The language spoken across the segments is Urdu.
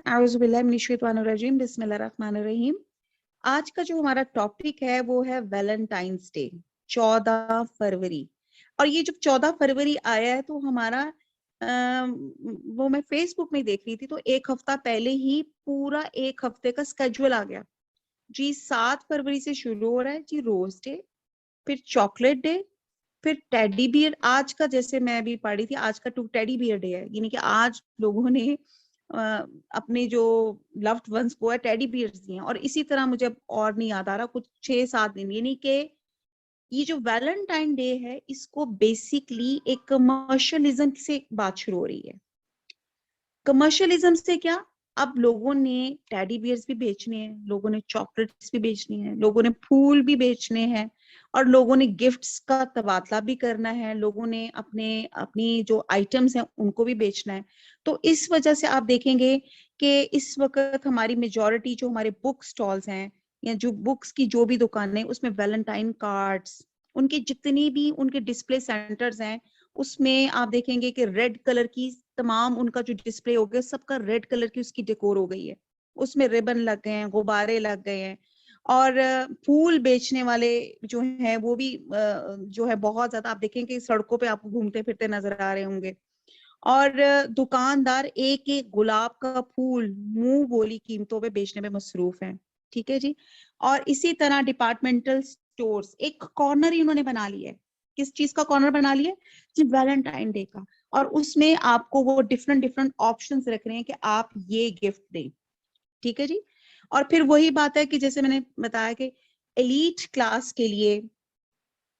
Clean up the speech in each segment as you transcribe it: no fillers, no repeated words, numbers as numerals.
اعوذ باللہ من الشیطان الرجیم، بسم اللہ الرحمن الرحیم۔ آج کا جو ہمارا ٹاپک ہے وہ ہے ویلنٹائنس ڈے، 14 فروری۔ اور یہ جب 14 فروری آیا ہے تو ہمارا وہ میں فیس بک میں دیکھ رہی تھی تو ایک ہفتہ پہلے ہی پورا ایک ہفتے کا اسکیجول آ گیا جی۔ 7 فروری سے شروع ہو رہا ہے جی روز ڈے، پھر چاکلیٹ ڈے، پھر ٹیڈی بیئر۔ آج کا جیسے میں بھی پڑھی تھی، آج کا ٹیڈی بیئر ڈے ہے، یعنی کہ آج لوگوں نے اپنے جو لوڈ ونس کو ہے ٹیڈی بیئرز دیے ہیں۔ اور اسی طرح مجھے اور نہیں یاد آ رہا، کچھ 6-7 دن، یعنی کہ یہ جو ویلنٹائن ڈے ہے اس کو بیسیکلی ایک کمرشلزم سے بات شروع ہو رہی ہے۔ کمرشلزم سے کیا؟ اب لوگوں نے ٹیڈی بیئرز بھی بیچنے ہیں، لوگوں نے چاکلیٹس بھی بیچنی ہیں، لوگوں نے پھول بھی بیچنے ہیں، اور لوگوں نے گفٹس کا تبادلہ بھی کرنا ہے، لوگوں نے اپنی جو آئٹمس ہیں ان کو بھی بیچنا ہے۔ تو اس وجہ سے آپ دیکھیں گے کہ اس وقت ہماری میجورٹی جو ہمارے بک سٹالز ہیں یا جو بکس کی جو بھی دکانیں، اس میں ویلنٹائن کارڈز، ان کے جتنی بھی ان کے ڈسپلے سینٹرز ہیں اس میں آپ دیکھیں گے کہ ریڈ کلر کی تمام ان کا جو ڈسپلے ہو گیا، سب کا ریڈ کلر کی اس کی ڈیکور ہو گئی ہے، اس میں ریبن لگ گئے ہیں، غبارے لگ گئے ہیں، اور پھول بیچنے والے جو ہیں وہ بھی جو ہے بہت زیادہ آپ دیکھیں کہ سڑکوں پہ آپ کو گھومتے پھرتے نظر آ رہے ہوں گے، اور دکاندار ایک ایک گلاب کا پھول منہ بولی قیمتوں پہ بیچنے میں مصروف ہیں، ٹھیک ہے جی۔ اور اسی طرح ڈپارٹمنٹل سٹورز ایک کارنر ہی انہوں نے بنا لیا ہے۔ کس چیز کا کارنر بنا لیا جی؟ ویلنٹائن ڈے کا۔ اور اس میں آپ کو وہ ڈفرنٹ آپشنز رکھ رہے ہیں کہ آپ یہ گفٹ دیں، ٹھیک ہے جی۔ اور پھر وہی بات ہے کہ جیسے میں نے بتایا کہ ایلیٹ کلاس کے لیے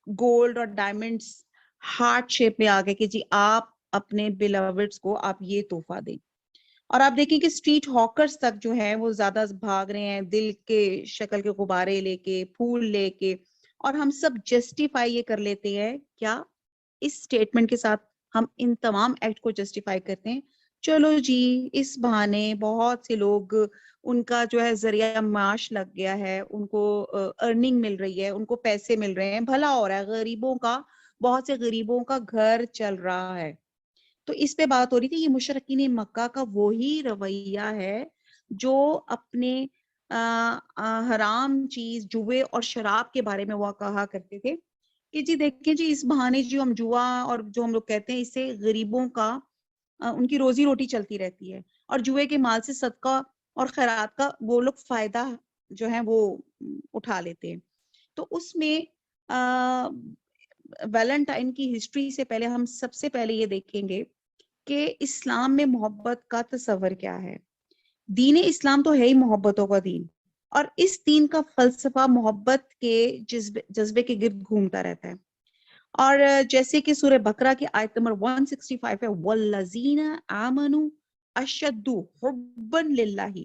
گولڈ اور ڈائمنڈز ہارٹ شیپ میں آ گئے کہ جی آپ اپنے بیلوڈز کو آپ یہ تحفہ دیں۔ اور آپ دیکھیں کہ اسٹریٹ ہاکرز تک جو ہے وہ زیادہ بھاگ رہے ہیں دل کے شکل کے غبارے لے کے، پھول لے کے، اور ہم سب جسٹیفائی یہ کر لیتے ہیں کیا اس سٹیٹمنٹ کے ساتھ، ہم ان تمام ایکٹ کو جسٹیفائی کرتے ہیں، چلو جی اس بہانے بہت سے لوگ ان کا جو ہے ذریعہ معاش لگ گیا ہے، ان کو ارننگ مل رہی ہے، ان کو پیسے مل رہے ہیں، بھلا ہو رہا ہے، غریبوں کا، بہت سے غریبوں کا گھر چل رہا ہے۔ تو اس پہ بات ہو رہی تھی، یہ مشرکین مکہ کا وہی رویہ ہے جو اپنے حرام چیز جوے اور شراب کے بارے میں وہ کہا کرتے تھے کہ جی دیکھیں جی اس بہانے جو ہم جوا اور جو ہم لوگ کہتے ہیں اس سے غریبوں کا ان کی روزی روٹی چلتی رہتی ہے، اور جوئے کے مال سے صدقہ اور خیرات کا وہ لوگ فائدہ جو ہے وہ اٹھا لیتے ہیں۔ تو اس میں ویلنٹائن کی ہسٹری سے پہلے ہم سب سے پہلے یہ دیکھیں گے کہ اسلام میں محبت کا تصور کیا ہے۔ دین اسلام تو ہے ہی محبتوں کا دین، اور اس دین کا فلسفہ محبت کے جذبے کے گرد گھومتا رہتا ہے۔ اور جیسے کہ سورہ بقرہ کی آیت نمبر 165 ہے، وَالَّذِينَ آمَنُوا أَشَدُّ حُبًّا لِلَّهِ،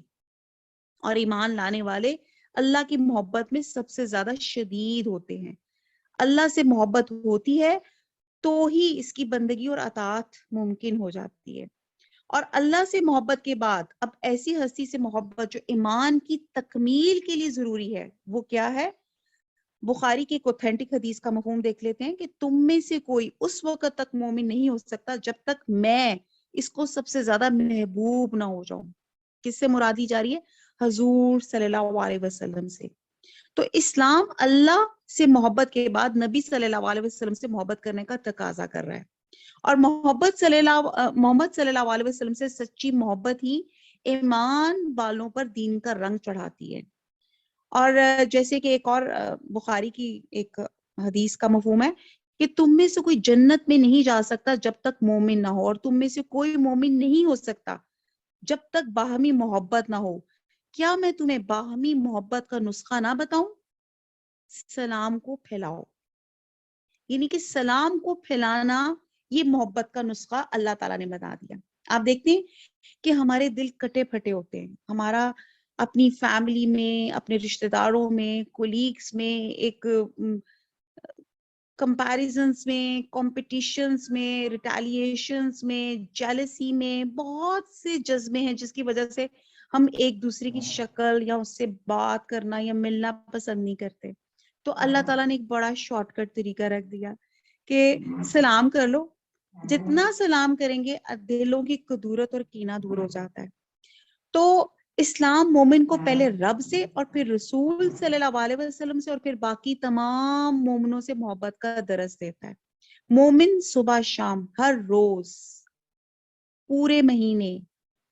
اور ایمان لانے والے اللہ کی محبت میں سب سے زیادہ شدید ہوتے ہیں۔ اللہ سے محبت ہوتی ہے تو ہی اس کی بندگی اور اطاعت ممکن ہو جاتی ہے۔ اور اللہ سے محبت کے بعد اب ایسی ہستی سے محبت جو ایمان کی تکمیل کے لیے ضروری ہے، وہ کیا ہے؟ بخاری کی ایک اوتھینٹک حدیث کا مفہوم دیکھ لیتے ہیں کہ تم میں سے کوئی اس وقت تک مومن نہیں ہو سکتا جب تک میں اس کو سب سے زیادہ محبوب نہ ہو جاؤں۔ کس سے مرادی جا رہی ہے؟ حضور صلی اللہ علیہ وسلم سے۔ تو اسلام اللہ سے محبت کے بعد نبی صلی اللہ علیہ وسلم سے محبت کرنے کا تقاضا کر رہا ہے، اور محمد صلی اللہ علیہ وسلم سے سچی محبت ہی ایمان والوں پر دین کا رنگ چڑھاتی ہے۔ اور جیسے کہ ایک اور بخاری کی ایک حدیث کا مفہوم ہے کہ تم میں سے کوئی جنت میں نہیں جا سکتا جب تک مومن نہ ہو، اور تم میں سے کوئی مومن نہیں ہو سکتا جب تک باہمی محبت نہ ہو۔ کیا میں تمہیں باہمی محبت کا نسخہ نہ بتاؤں؟ سلام کو پھیلاؤ، یعنی کہ سلام کو پھیلانا یہ محبت کا نسخہ اللہ تعالیٰ نے بتا دیا۔ آپ دیکھتے ہیں کہ ہمارے دل کٹے پھٹے ہوتے ہیں، ہمارا اپنی فیملی میں، اپنے رشتہ داروں میں، کولیگز میں ایک کمپیریزنز میں، کمپٹیشنز میں، ریٹیلیشنز میں، جیلسی میں بہت سے جذبے ہیں جس کی وجہ سے ہم ایک دوسرے کی شکل یا اس سے بات کرنا یا ملنا پسند نہیں کرتے۔ تو اللہ تعالیٰ نے ایک بڑا شارٹ کٹ طریقہ رکھ دیا کہ سلام کر لو، جتنا سلام کریں گے دلوں کی کدورت اور کینہ دور ہو جاتا ہے۔ تو اسلام مومن کو پہلے رب سے اور پھر رسول صلی اللہ علیہ وسلم سے اور پھر باقی تمام مومنوں سے محبت کا درس دیتا ہے. مومن صبح شام ہر روز، پورے مہینے،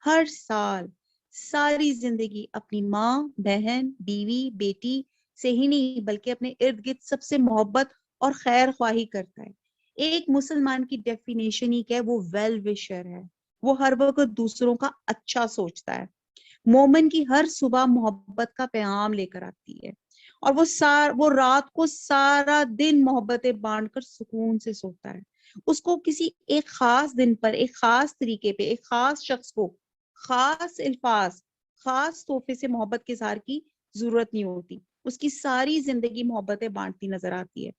ہر سال، ساری زندگی اپنی ماں، بہن، بیوی، بیٹی سے ہی نہیں بلکہ اپنے ارد گرد سب سے محبت اور خیر خواہی کرتا ہے. ایک مسلمان کی ڈیفینیشن ہی کیا ہے؟ وہ ویل وشر ہے. وہ ہر وقت دوسروں کا اچھا سوچتا ہے. مومن کی ہر صبح محبت کا پیغام لے کر آتی ہے اور وہ رات کو سارا دن محبتیں بانٹ کر سکون سے سوتا ہے. اس کو کسی ایک خاص دن پر ایک خاص طریقے پہ ایک خاص شخص کو خاص الفاظ خاص تحفے سے محبت کے اظہار کی ضرورت نہیں ہوتی. اس کی ساری زندگی محبتیں بانٹتی نظر آتی ہے.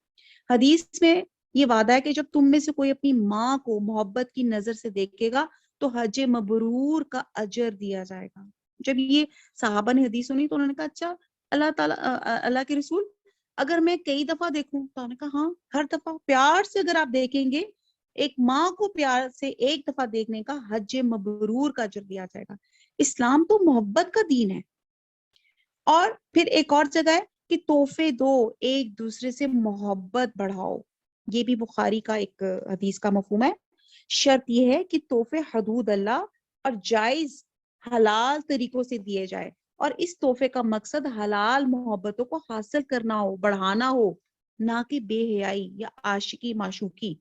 حدیث میں یہ وعدہ ہے کہ جب تم میں سے کوئی اپنی ماں کو محبت کی نظر سے دیکھے گا تو حج مبرور کا اجر دیا جائے گا. جب یہ صحابہ نے حدیث سنی تو انہوں نے کہا اچھا اللہ کے رسول، اگر میں کئی دفعہ دیکھوں؟ تو انہوں نے کہا ہاں، ہر دفعہ پیار سے اگر آپ دیکھیں گے، ایک ماں کو پیار سے ایک دفعہ دیکھنے کا حج مبرور کا اجر دیا جائے گا. اسلام تو محبت کا دین ہے. اور پھر ایک اور جگہ ہے کہ تحفے دو، ایک دوسرے سے محبت بڑھاؤ. یہ بھی بخاری کا ایک حدیث کا مفہوم ہے. شرط یہ ہے کہ تحفے حدود اللہ اور جائز حلال طریقوں سے دیے جائے اور اس تحفے کا مقصد حلال محبتوں کو حاصل کرنا ہو، بڑھانا ہو، نہ کہ بے حیائی یا عاشقی معشوقی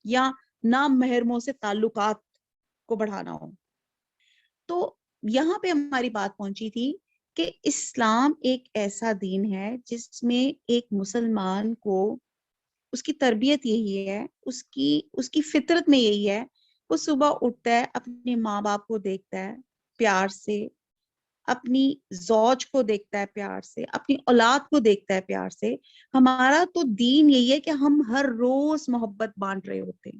یا نام محرموں سے تعلقات کو بڑھانا ہو. تو یہاں پہ ہماری بات پہنچی تھی کہ اسلام ایک ایسا دین ہے جس میں ایک مسلمان کو اس کی تربیت یہی ہے، اس کی فطرت میں یہی ہے. وہ صبح اٹھتا ہے، اپنے ماں باپ کو دیکھتا ہے پیار سے، اپنی زوج کو دیکھتا ہے پیار سے، اپنی اولاد کو دیکھتا ہے پیار سے. ہمارا تو دین یہی ہے کہ ہم ہر روز محبت بانٹ رہے ہوتے ہیں.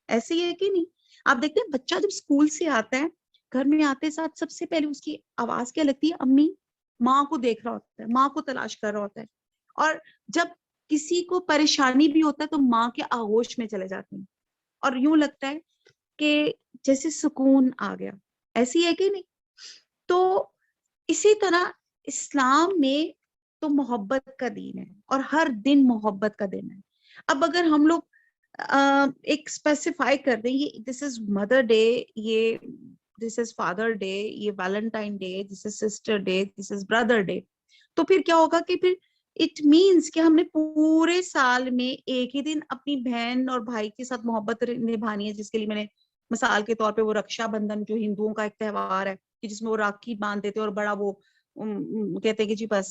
ایسے ہی ہے کہ نہیں؟ آپ دیکھتے ہیں بچہ جب اسکول سے آتا ہے، گھر میں آتے ساتھ سب سے پہلے اس کی آواز کیا لگتی ہے؟ امی. ماں کو دیکھ رہا ہوتا ہے، ماں کو تلاش کر رہا ہوتا ہے. اور جب کسی کو پریشانی بھی ہوتا ہے تو ماں کے آغوش میں چلے جاتے ہیں اور یوں لگتا ہے کہ جیسے سکون آ گیا. ایسی ہے کہ نہیں؟ تو اسی طرح اسلام میں تو محبت کا دین ہے اور ہر دن محبت کا دن ہے. اب اگر ہم لوگ ایک اسپیسیفائی کر دیں، یہ دس از مدر ڈے، یہ دس از فادر ڈے، یہ ویلنٹائن ڈے، دس از سسٹر ڈے، دس از بردر ڈے، تو پھر کیا ہوگا کہ پھر اٹ مینس کہ ہم نے پورے سال میں ایک ہی دن اپنی بہن اور بھائی کے ساتھ محبت نبھانی ہے، جس کے لیے میں نے مثال کے طور پہ وہ رکشا بندھن جو ہندوؤں کا ایک تہوار ہے کہ جس میں وہ راکھی باندھ دیتے اور بڑا وہ کہتے ہیں کہ جی بس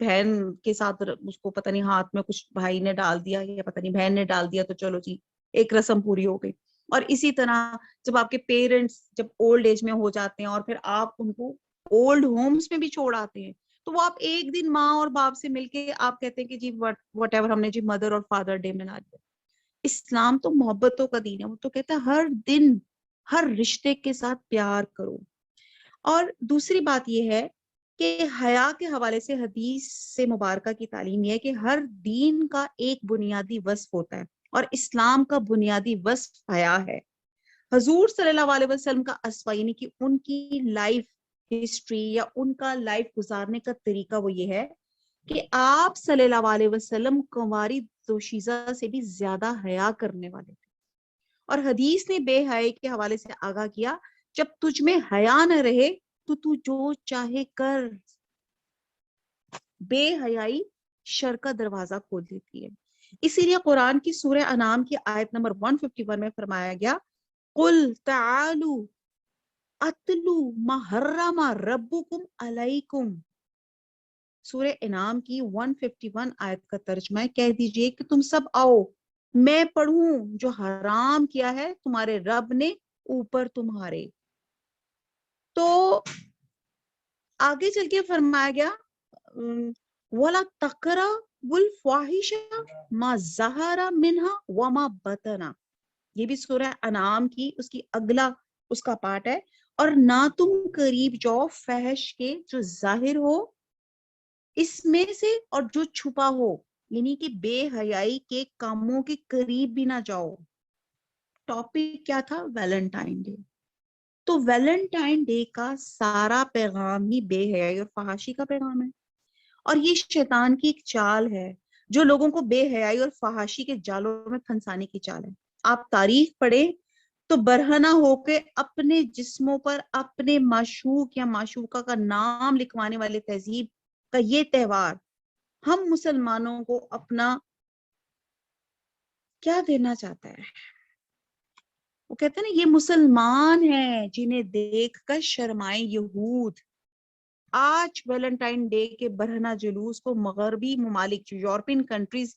بہن کے ساتھ اس کو پتہ نہیں ہاتھ میں کچھ بھائی نے ڈال دیا یا پتہ نہیں بہن نے ڈال دیا تو چلو جی ایک رسم پوری ہو گئی. اور اسی طرح جب آپ کے پیرنٹس جب اولڈ ایج میں ہو جاتے ہیں اور پھر آپ ان کو اولڈ ہومز میں بھی چھوڑ آتے ہیں تو وہ آپ ایک دن ماں اور باپ سے مل کے آپ کہتے ہیں کہ جی وٹ ایور ہم نے جی مدر اور فادر ڈے منا لیا. اسلام تو محبتوں کا دین ہے. وہ تو کہتا ہے ہر دن ہر رشتے کے ساتھ پیار کرو. اور دوسری بات یہ ہے کہ حیا کے حوالے سے حدیث سے مبارکہ کی تعلیم یہ ہے کہ ہر دین کا ایک بنیادی وصف ہوتا ہے اور اسلام کا بنیادی وصف حیا ہے. حضور صلی اللہ علیہ وسلم کا اسوہ یعنی کہ ان کی لائف ہسٹری یا ان کا لائف گزارنے کا طریقہ وہ یہ ہے کہ آپ صلی اللہ علیہ وسلم کنواری دوشیزہ سے بھی زیادہ حیا کرنے والے تھے. اور حدیث نے بے حیائی کے حوالے سے آگاہ کیا، جب تجھ میں حیا نہ رہے تو جو چاہے کر. بے حیائی شر کا دروازہ کھول دیتی ہے. اسی لیے قرآن کی سورہ انعام کی آیت نمبر 151 میں فرمایا گیا قل تعالوا اتلو ما حرم ربکم علیکم. سورہ انعام کی 151 آیت کا ترجمہ ہے، کہہ دیجئے کہ تم سب آؤ میں پڑھوں جو حرام کیا ہے تمہارے رب نے اوپر تمہارے. تو آگے چل کے فرمایا گیا وَلَا تَقْرَبُوا الْفَوَاحِشَ مَا ظَهَرَ مِنْهَا وَمَا بَطَنَ. یہ بھی سورہ انعام کی اس کی اگلا اس کا پارٹ ہے. اور نہ تم قریب جاؤ فحش کے جو ظاہر ہو اس میں سے اور جو چھپا ہو، یعنی کہ بے حیائی کے کاموں کے قریب بھی نہ جاؤ. ٹاپک کیا تھا؟ Valentine day. تو ویلنٹائن ڈے کا سارا پیغام ہی بے حیائی اور فحاشی کا پیغام ہے، اور یہ شیطان کی ایک چال ہے جو لوگوں کو بے حیائی اور فحاشی کے جالوں میں پھنسانے کی چال ہے۔ آپ تاریخ پڑھیں تو برہنہ ہو کے اپنے جسموں پر اپنے معشوق یا معشوقہ کا نام لکھوانے والے تہذیب کا یہ تہوار ہم مسلمانوں کو اپنا کیا دینا چاہتا ہے؟ وہ کہتے ہیں نا، یہ مسلمان ہیں جنہیں دیکھ کر شرمائے یہود۔ آج ویلنٹائن ڈے کے برہنہ جلوس کو مغربی ممالک، یورپین کنٹریز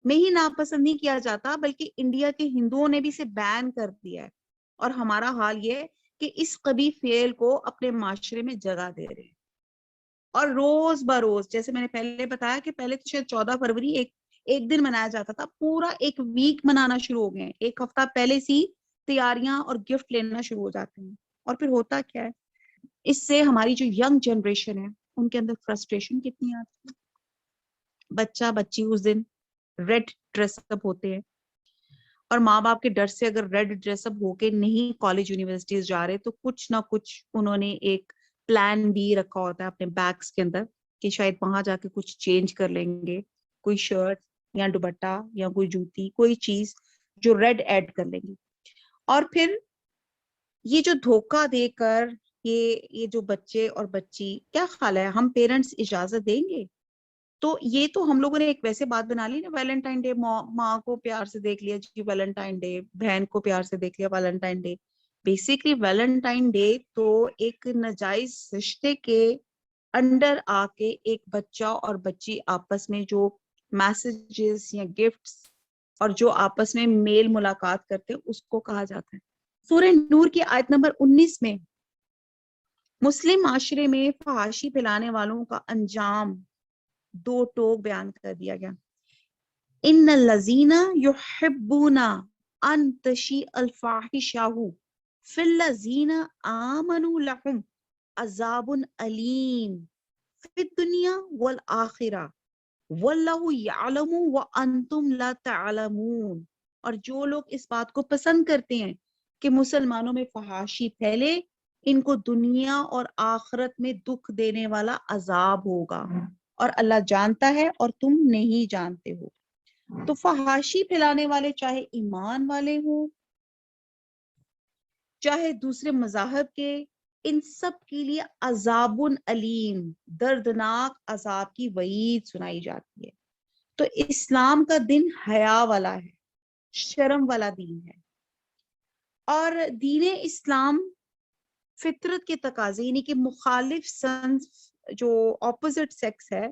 میں ہی ناپسند نہیں کیا جاتا، بلکہ انڈیا کے ہندوؤں نے بھی اسے بین کر دیا ہے، اور ہمارا حال یہ ہے کہ اس قبیح فعل کو اپنے معاشرے میں جگہ دے رہے ہیں۔ اور روز بروز، جیسے میں نے پہلے بتایا کہ پہلے تو شاید 14 فروری ایک دن منایا جاتا تھا، پورا ایک ویک منانا شروع ہو گئے ہیں، ایک ہفتہ پہلے سے تیاریاں اور گفٹ لینا شروع ہو جاتے ہیں۔ اور پھر ہوتا کیا ہے، اس سے ہماری جو ینگ جنریشن ہے ان کے اندر فرسٹریشن کتنی آتی ہے۔ بچہ بچی اس دن ریڈ ڈریس اپ ہوتے ہیں، اور ماں باپ کے ڈر سے اگر ریڈ ڈریس اپ ہو کے نہیں کالج یونیورسٹیز جا رہے تو کچھ نہ کچھ انہوں نے ایک پلان بھی رکھا ہوتا ہے اپنے بیگس کے اندر کہ شاید وہاں جا کے کچھ چینج کر لیں گے، کوئی شرٹ یا دوپٹہ یا کوئی جوتی، کوئی چیز جو ریڈ ایڈ کر لیں گے۔ اور پھر یہ جو دھوکہ دے کر یہ جو بچے اور بچی، کیا خیال ہے ہم پیرنٹس اجازت دیں گے؟ تو یہ تو ہم لوگوں نے ایک ویسے بات بنا لی نا، ویلنٹائن ڈے ماں کو پیار سے دیکھ لیا جی ویلنٹائن ڈے، بہن کو پیار سے دیکھ لیا Valentine day. Basically Valentine day تو ایک ناجائز رشتے کے انڈر آ کے ایک بچہ اور بچی آپس میں جو میسجز یا گفٹس اور جو آپس میں میل ملاقات کرتے ہیں اس کو کہا جاتا ہے۔ سورہ نور کی آیت نمبر 19 میں مسلم معاشرے میں فحاشی پھیلانے والوں کا انجام دو ٹوک بیان کر دیا گیا۔ ان الذین یحبون ان تشیع الفاحشہ فی الذین آمنوا لہم عذاب علیم فی الدنیا والآخرہ واللہ یعلم وانتم لا تعلمون۔ اور جو لوگ اس بات کو پسند کرتے ہیں کہ مسلمانوں میں فحاشی پھیلے، ان کو دنیا اور آخرت میں دکھ دینے والا عذاب ہوگا، اور اللہ جانتا ہے اور تم نہیں جانتے ہو۔ تو فحاشی پھیلانے والے چاہے ایمان والے ہوں چاہے دوسرے مذاہب کے، ان سب کے لیے عذاب علیم، دردناک عذاب کی وعید سنائی جاتی ہے۔ تو اسلام کا دن حیا والا ہے، شرم والا دین ہے، اور دین اسلام فطرت کے تقاضے یعنی کہ مخالف صنف جو اپوزٹ سیکس ہے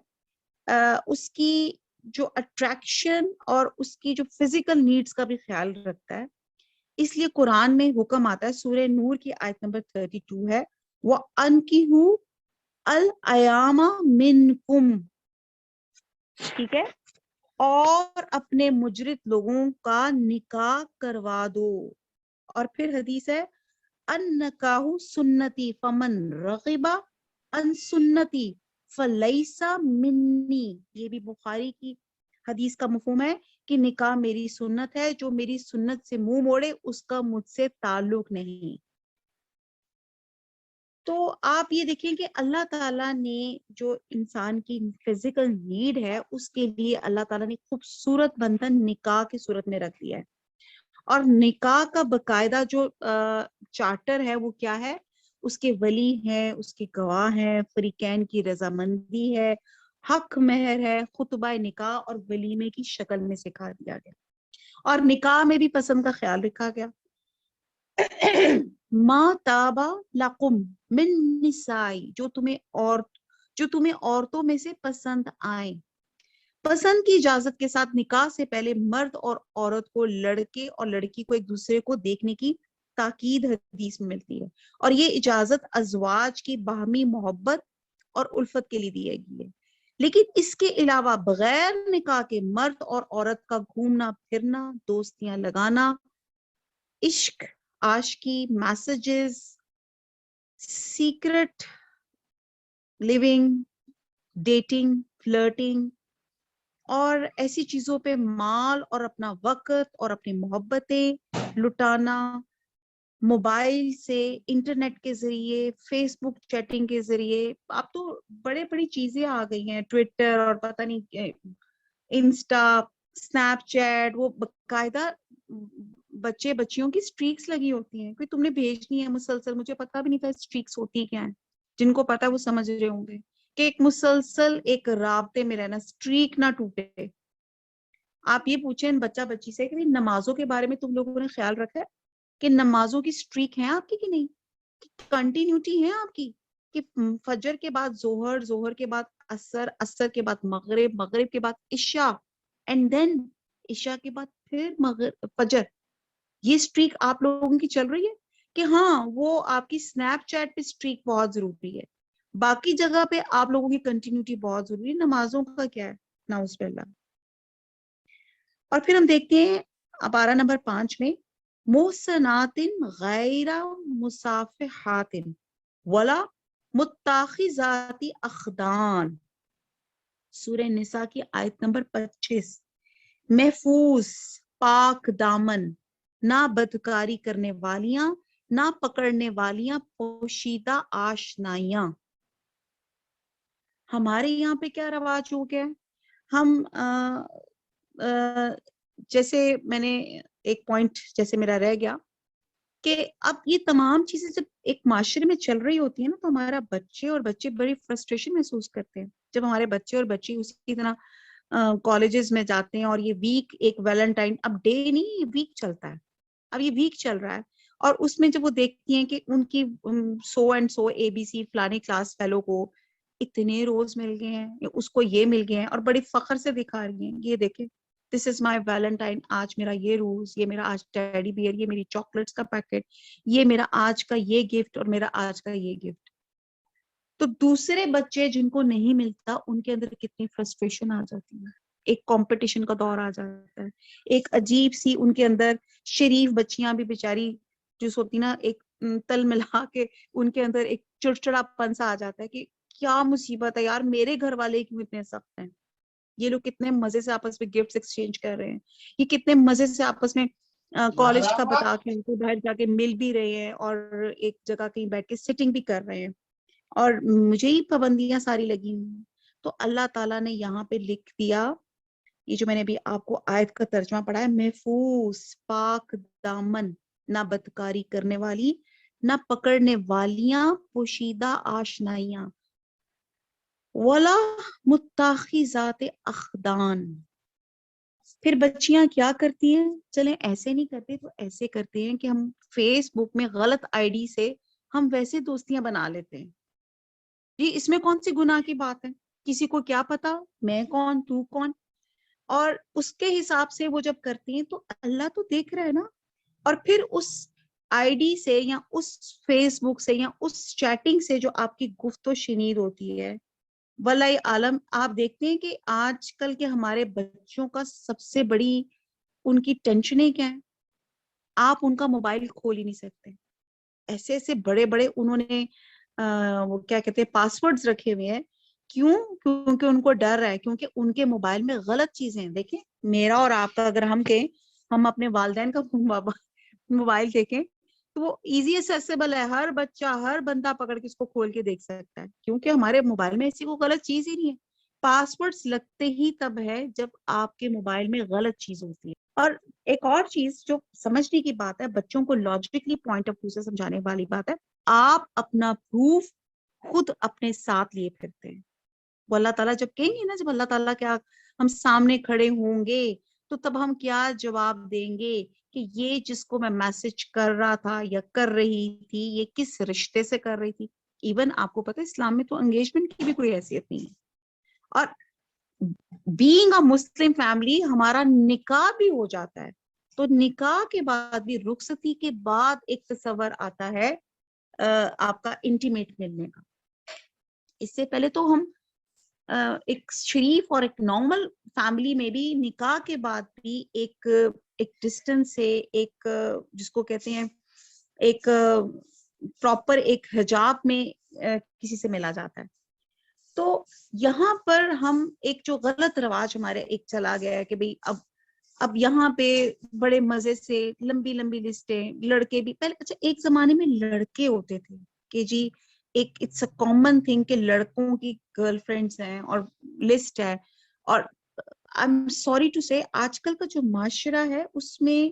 اس کی جو اٹریکشن اور اس کی جو فزیکل نیڈز کا بھی خیال رکھتا ہے۔ اس لیے قرآن میں حکم آتا ہے، سورہ نور کی آیت نمبر 32 ہے، وَأَنْكِحُوا الْأَيَامَ مِنْكُمْ، ٹھیک ہے، اور اپنے مجرد لوگوں کا نکاح کروا دو۔ اور پھر حدیث ہے، النکاح سنتی فمن رغب عن سنتی فلیس منی۔ یہ بھی بخاری کی حدیث کا مفہوم ہے کہ نکاح میری سنت ہے، جو میری سنت سے منہ موڑے اس کا مجھ سے تعلق نہیں۔ تو آپ یہ دیکھیں کہ اللہ تعالیٰ نے جو انسان کی فزیکل نیڈ ہے اس کے لیے اللہ تعالیٰ نے خوبصورت بندھن نکاح کی صورت میں رکھ دیا ہے، اور نکاح کا باقاعدہ جو چارٹر ہے وہ کیا ہے، اس کے ولی ہیں، اس کے گواہ ہیں، فریقین کی رضامندی ہے، حق مہر ہے، خطبہ نکاح اور ولیمے کی شکل میں سکھا دیا گیا، اور نکاح میں بھی پسند کا خیال رکھا گیا۔ ما تابا لقم من نسائی، جو تمہیں عورتوں میں سے پسند آئیں۔ پسند کی اجازت کے ساتھ نکاح سے پہلے مرد اور عورت کو، لڑکے اور لڑکی کو ایک دوسرے کو دیکھنے کی تاکید حدیث میں ملتی ہے، اور یہ اجازت ازواج کی باہمی محبت اور الفت کے لیے دی گئی ہے۔ لیکن اس کے علاوہ بغیر نکاح کے مرد اور عورت کا گھومنا پھرنا، دوستیاں لگانا، عشق، عاشقی، میسجز، سیکرٹ لیونگ، ڈیٹنگ، فلرٹنگ اور ایسی چیزوں پہ مال اور اپنا وقت اور اپنی محبتیں لٹانا موبائل سے، انٹرنیٹ کے ذریعے، فیس بک چیٹنگ کے ذریعے، اب تو بڑے بڑی چیزیں آ گئی ہیں، ٹویٹر اور پتہ نہیں انسٹا، اسنیپ چیٹ، وہ باقاعدہ بچے بچیوں کی اسٹریکس لگی ہوتی ہیں، کوئی تم نے بھیجنی ہے مسلسل، مجھے پتا بھی نہیں تھا اسٹریکس ہوتی کیا ہیں، جن کو پتا وہ سمجھ رہے ہوں گے کہ ایک مسلسل ایک رابطے میں رہنا، اسٹریک نہ ٹوٹے. آپ یہ پوچھیں بچہ بچی سے کہ نمازوں کے بارے میں تم لوگوں نے خیال رکھا ہے کہ نمازوں کی اسٹریک ہے آپ کی کہ نہیں، کنٹینیوٹی ہے آپ کی، کہ فجر کے بعد ظہر، ظہر کے بعد عصر، عصر کے بعد مغرب، مغرب کے بعد عشاء، اینڈ دین عشاء کے بعد پھر فجر. یہ اسٹریک آپ لوگوں کی چل رہی ہے کہ ہاں وہ آپ کی سنیپ چیٹ پہ اسٹریک بہت ضروری ہے، باقی جگہ پہ آپ لوگوں کی کنٹینیوٹی بہت ضروری ہے، نمازوں کا کیا ہے؟ نعوذ باللہ. اور پھر ہم دیکھتے ہیں پارہ نمبر 5 میں محسنات غیر مصافحات ولا متخذات اخدان، سورہ نساء کی آیت نمبر 25. محفوظ، پاک دامن، نہ بدکاری کرنے والیاں، نہ پکڑنے والیاں پوشیدہ آشنائیاں. ہمارے یہاں پہ کیا رواج ہو گیا، ہم جیسے میں نے ایک پوائنٹ جیسے میرا رہ گیا کہ اب یہ تمام چیزیں جب ایک معاشرے میں چل رہی ہوتی ہیں نا، تو ہمارا بچے بڑی فرسٹریشن محسوس کرتے ہیں جب ہمارے بچے اور بچی اسی طرح کالجز میں جاتے ہیں، اور یہ ویک ایک ویلنٹائن، اب ڈے نہیں، یہ ویک چلتا ہے، اب یہ ویک چل رہا ہے، اور اس میں جب وہ دیکھتی ہیں کہ ان کی سو اینڈ سو ABC فلانی کلاس فیلو کو اتنے روز مل گئے ہیں، اس کو یہ مل گئے ہیں، اور بڑی فخر سے دکھا رہی ہیں یہ دیکھیں دس از مائی ویلنٹائن، آج میرا یہ روز، یہ میرا آج ٹیڈی بیئر، یہ میری چاکلیٹس کا پیکٹ، یہ میرا آج کا یہ گفٹ، اور میرا آج کا یہ گفٹ. تو دوسرے بچے جن کو نہیں ملتا ان کے اندر کتنی فرسٹریشن آ جاتی ہے، ایک کمپٹیشن کا دور آ جاتا ہے، ایک عجیب سی ان کے اندر، شریف بچیاں بھی بیچاری جو ہوتی نا، ایک تل ملا کے ان کے اندر ایک چڑچڑا پن سا آ جاتا ہے کہ کیا مصیبت ہے یار، میرے گھر والے کیوں اتنے سخت ہیں، یہ لوگ کتنے مزے سے آپس میں گفٹس ایکسچینج کر رہے ہیں، یہ کتنے مزے سے آپس میں کالج کا بتا کے ان کو باہر جا کے مل بھی رہے ہیں، اور ایک جگہ کہیں بیٹھ کے سٹنگ بھی کر رہے ہیں، اور مجھے ہی پابندیاں ساری لگی ہوئی. تو اللہ تعالیٰ نے یہاں پہ لکھ دیا، یہ جو میں نے ابھی آپ کو آیت کا ترجمہ پڑھا ہے، محفوظ، پاک دامن، نہ بدکاری کرنے والی، نہ پکڑنے والیاں پوشیدہ آشنائیاں، ولا متخذات اخدان. پھر بچیاں کیا کرتی ہیں، چلیں ایسے نہیں کرتے تو ایسے کرتے ہیں کہ ہم فیس بک میں غلط ID سے ہم ویسے دوستیاں بنا لیتے ہیں. جی اس میں کون سی گناہ کی بات ہے، کسی کو کیا پتا میں کون تو کون، اور اس کے حساب سے وہ جب کرتی ہیں تو اللہ تو دیکھ رہا ہے نا. اور پھر اس ID سے یا اس فیس بک سے یا اس چیٹنگ سے جو آپ کی گفت و شنید ہوتی ہے، واللہ عالم آپ دیکھتے ہیں کہ آج کل کے ہمارے بچوں کا سب سے بڑی ان کی ٹینشنیں کیا ہیں، آپ ان کا موبائل کھول ہی نہیں سکتے، ایسے ایسے بڑے بڑے انہوں نے وہ کیا کہتے ہیں پاسورڈز رکھے ہوئے ہیں. کیوں؟ کیونکہ ان کو ڈر ہے، کیونکہ ان کے موبائل میں غلط چیزیں ہیں. دیکھیں میرا اور آپ کا اگر ہم کہیں ہم اپنے والدین کا موبائل دیکھیں تو وہ ایزی ایکسیسیبل ہے، ہر بچہ ہر بندہ پکڑ کے اس کو کھول کے دیکھ سکتا ہے، کیونکہ ہمارے موبائل میں ایسی کوئی غلط چیز ہی نہیں ہے. پاسورڈز لگتے ہی تب ہے جب آپ کے موبائل میں غلط چیز ہوتی ہے. اور ایک اور چیز جو سمجھنے کی بات ہے، بچوں کو لاجیکلی پوائنٹ آف ویو سے سمجھانے والی بات ہے، آپ اپنا پروف خود اپنے ساتھ لیے پھرتے ہیں. وہ اللہ تعالیٰ جب کہیں گے نا، جب اللہ تعالیٰ کیا ہم سامنے کھڑے ہوں گے تو تب ہم کیا جواب دیں گے کہ یہ جس کو میں میسج کر رہا تھا یا کر رہی تھی یہ کس رشتے سے کر رہی تھی. ایون آپ کو پتہ ہے اسلام میں تو انگیجمنٹ کی بھی کوئی حیثیت نہیں ہے، اور بینگ اے مسلم فیملی ہمارا نکاح بھی ہو جاتا ہے، تو نکاح کے بعد بھی رخصتی کے بعد ایک تصور آتا ہے آپ کا انٹیمیٹ ملنے کا. اس سے پہلے تو ہم ایک شریف اور ایک نارمل فیملی میں بھی نکاح کے بعد بھی ایک ڈسٹنس سے، ایک جس کو کہتے ہیں ایک پراپر ایک حجاب میں کسی سے ملا جاتا ہے. تو یہاں پر ہم ایک جو غلط رواج ہمارے ایک چلا گیا ہے کہ بھئی اب اب یہاں پہ بڑے مزے سے لمبی لمبی لسٹیں، لڑکے بھی پہلے، اچھا ایک زمانے میں لڑکے ہوتے تھے کہ جی ایک اٹس اے کامن تھنگ کہ لڑکوں کی گرل فرینڈس ہیں اور لسٹ ہے. اور آئی ایم سوری ٹو سے آج کل کا جو معاشرہ ہے اس میں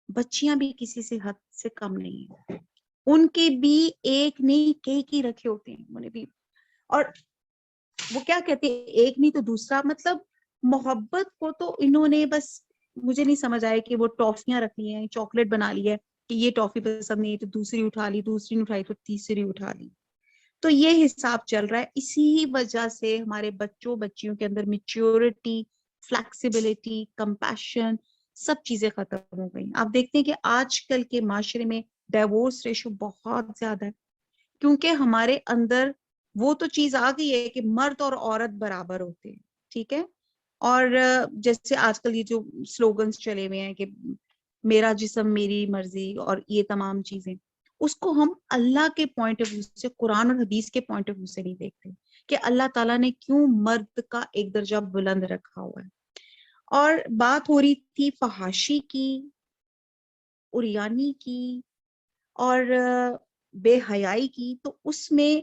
بچیاں بھی کسی سے حد سے کم نہیں ہیں، ان کے بھی ایک نہیں کئی رکھے ہوتے ہیں انہوں نے بھی. اور وہ کیا کہتے ہیں، ایک نہیں تو دوسرا، مطلب محبت کو تو انہوں نے بس، مجھے نہیں سمجھ آیا کہ وہ ٹافیاں رکھ لی ہیں، چاکلیٹ بنا لی ہے کہ یہ ٹافی پسند نہیں تو دوسری اٹھا لی، دوسری نہیں اٹھائی تو تیسری اٹھا لی. تو یہ حساب چل رہا ہے. اسی وجہ سے ہمارے بچیوں کے اندر میچیورٹی، فلیکسیبلٹی، کمپیشن سب چیزیں ختم ہو گئی. آپ دیکھتے ہیں کہ آج کل کے معاشرے میں ڈیورس ریشو بہت زیادہ ہے، کیونکہ ہمارے اندر وہ تو چیز آ گئی ہے کہ مرد اور عورت برابر ہوتے ہیں. ٹھیک ہے. اور جیسے آج کل یہ جو سلوگنز چلے ہوئے ہیں کہ میرا جسم میری مرضی اور یہ تمام چیزیں، اس کو ہم اللہ کے پوائنٹ آف ویو سے، قرآن اور حدیث کے پوائنٹ آف ویو سے نہیں دیکھتے کہ اللہ تعالیٰ نے کیوں مرد کا ایک درجہ بلند رکھا ہوا ہے. اور بات ہو رہی تھی فحاشی کی، اریانی کی اور بے حیائی کی، تو اس میں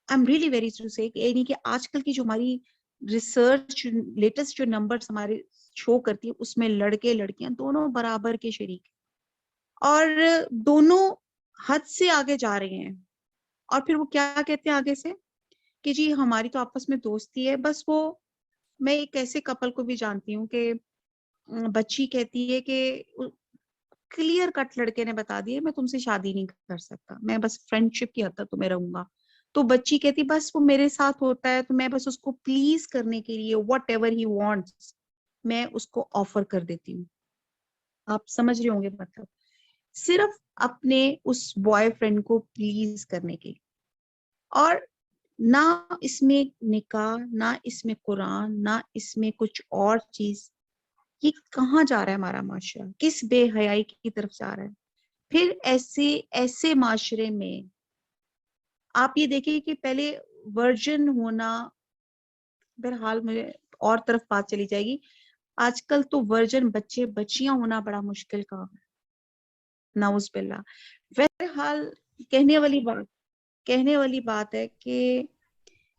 I'm really very to say یعنی کہ آج کل کی جو ہماری ریسرچ لیٹسٹ جو نمبرز ہمارے شو کرتی ہے، اس میں لڑکے لڑکیاں دونوں برابر کے شریک ہیں اور دونوں حد سے آگے جا رہے ہیں. اور پھر وہ کیا کہتے ہیں آگے سے کہ جی ہماری تو آپس میں دوستی ہے. بس وہ، میں ایک ایسے کپل کو بھی جانتی ہوں کہ بچی کہتی ہے کہ کلیئر کٹ لڑکے نے بتا دیا میں تم سے شادی نہیں کر سکتا، میں بس فرینڈ شپ کی حد تک تمہیں رہوں گا. تو بچی کہتی بس وہ میرے ساتھ ہوتا ہے تو میں بس اس کو پلیز کرنے کے لیے واٹ ایور ہی وانٹس میں اس کو آفر کر دیتی ہوں. آپ سمجھ رہے ہوں گے، مطلب صرف اپنے اس بوائے فرینڈ کو پلیز کرنے کے. اور نہ اس میں نکاح، نہ اس میں قرآن، نہ اس میں کچھ اور چیز. یہ کہاں جا رہا ہے ہمارا معاشرہ، کس بے حیائی کی طرف جا رہا ہے. پھر ایسے معاشرے میں آپ یہ دیکھیں کہ پہلے ورجن ہونا، بہرحال مجھے اور طرف بات چلی جائے گی، آج کل تو ورجن بچیاں ہونا بڑا مشکل کام ہے، نعوذ باللہ. بہرحال کہنے والی بات ہے کہ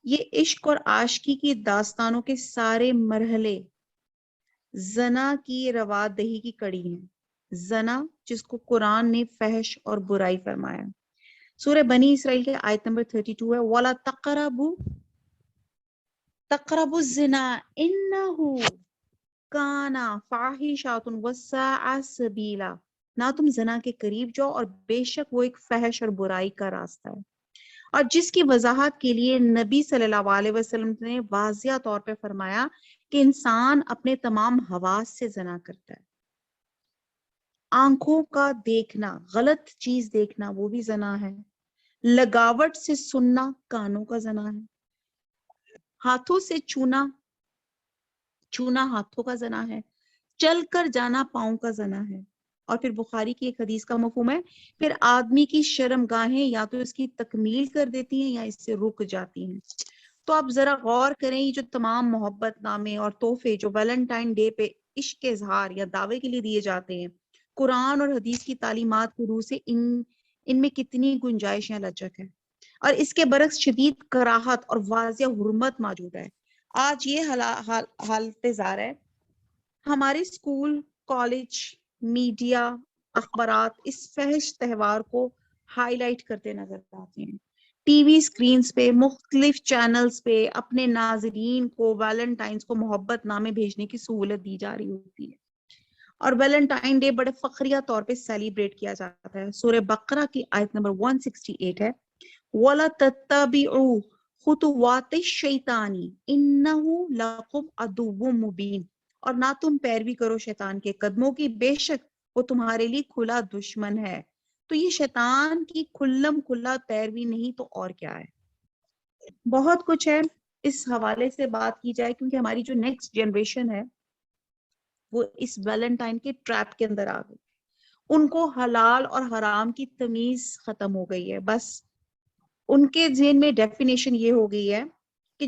یہ عشق اور عاشقی کی داستانوں کے سارے مرحلے زنا کی روادہی کی کڑی ہیں. زنا جس کو قرآن نے فحش اور برائی فرمایا. سورہ بنی اسرائیل کے آیت نمبر 32 ہے، وَلَا تَقْرَبُوا الزِّنَا إِنَّهُ كَانَ فَاحِشَةً وَسَاءَ سَبِيلًا. نہ تم زنا کے قریب جاؤ اور بے شک وہ ایک فحش اور برائی کا راستہ ہے. اور جس کی وضاحت کے لیے نبی صلی اللہ علیہ وسلم نے واضح طور پہ فرمایا کہ انسان اپنے تمام حواس سے زنا کرتا ہے. آنکھوں کا دیکھنا، غلط چیز دیکھنا وہ بھی زنا ہے. لگاوٹ سے سننا کانوں کا زنا ہے. ہاتھوں سے چھونا ہاتھوں کا زنا ہے. چل کر جانا پاؤں کا زنا ہے. اور پھر بخاری کی ایک حدیث کا مفہوم ہے، پھر آدمی کی شرم گاہیں یا تو اس کی تکمیل کر دیتی ہیں یا اس سے رک جاتی ہیں. تو آپ ذرا غور کریں، یہ جو تمام محبت نامے اور تحفے جو ویلنٹائن ڈے پہ عشق کے اظہار یا دعوے کے لیے دیے جاتے ہیں، قرآن اور حدیث کی تعلیمات کی روح سے ان میں کتنی گنجائش یا لچک ہے. اور اس کے برعکس شدید کراہت اور واضح حرمت موجود ہے. آج یہ حالت زار ہے، ہمارے اسکول، کالج، میڈیا، اخبارات اس فحش تہوار کو ہائی لائٹ کرتے نظر آتے ہیں. ٹی وی اسکرینز پہ، مختلف چینلز پہ اپنے ناظرین کو ویلنٹائنز کو محبت نامے بھیجنے کی سہولت دی جا رہی ہوتی ہے. اور ویلنٹائن ڈے بڑے فخریہ طور پہ سیلیبریٹ کیا جاتا ہے. سورہ بقرہ کی آیت نمبر 168 ہے، وَلَا تَتَّبِعُوا خُطُوَاتِ الشَّيْطَانِ إِنَّهُ لَكُمْ عَدُوٌّ مُبِينٌ. اور نہ تم پیروی کرو شیطان کے قدموں کی، بے شک وہ تمہارے لیے کھلا دشمن ہے. تو یہ شیطان کی کھلم کھلا پیروی نہیں تو اور کیا ہے. بہت کچھ ہے اس حوالے سے بات کی جائے، کیونکہ ہماری جو نیکسٹ جنریشن ہے وہ اس ویلنٹائن کے ٹریپ کے اندر آ گئی. ان کو حلال اور حرام کی تمیز ختم ہو گئی ہے. بس ان کے ذہن میں ڈیفینیشن یہ ہو گئی ہے کہ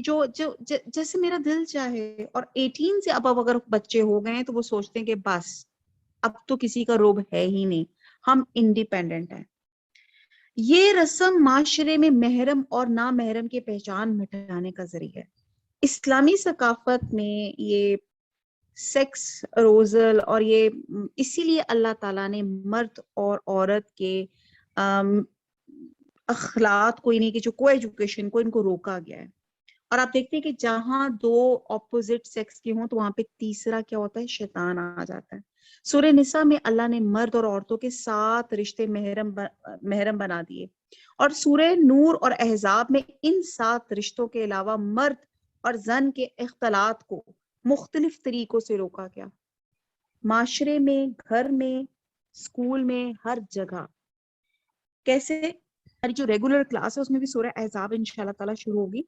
جیسے میرا دل چاہے. اور 18 سے اب اگر بچے ہو گئے ہیں تو وہ سوچتے ہیں کہ بس اب تو کسی کا روب ہے ہی نہیں, ہم انڈیپینڈنٹ ہیں. یہ رسم معاشرے میں محرم اور نامحرم کی پہچان مٹانے کا ذریعہ ہے. اسلامی ثقافت میں یہ سیکس روزل اور یہ اسی لیے اللہ تعالیٰ نے مرد اور عورت کے اخلاق کو, یعنی کہ جو کو ایجوکیشن کو, ان کو روکا گیا ہے. اور آپ دیکھتے ہیں کہ جہاں دو اپوزٹ سیکس کے ہوں تو وہاں پہ تیسرا کیا ہوتا ہے, شیطان آ جاتا ہے. سورہ نساء میں اللہ نے مرد اور عورتوں کے 7 رشتے محرم بنا دیے, اور سورہ نور اور احزاب میں ان 7 رشتوں کے علاوہ مرد اور زن کے اختلاط کو مختلف طریقوں سے روکا گیا. معاشرے میں, گھر میں, اسکول میں, ہر جگہ. کیسے؟ ہماری جو ریگولر کلاس ہے اس میں بھی سورہ احزاب انشاءاللہ تعالیٰ شروع ہوگی,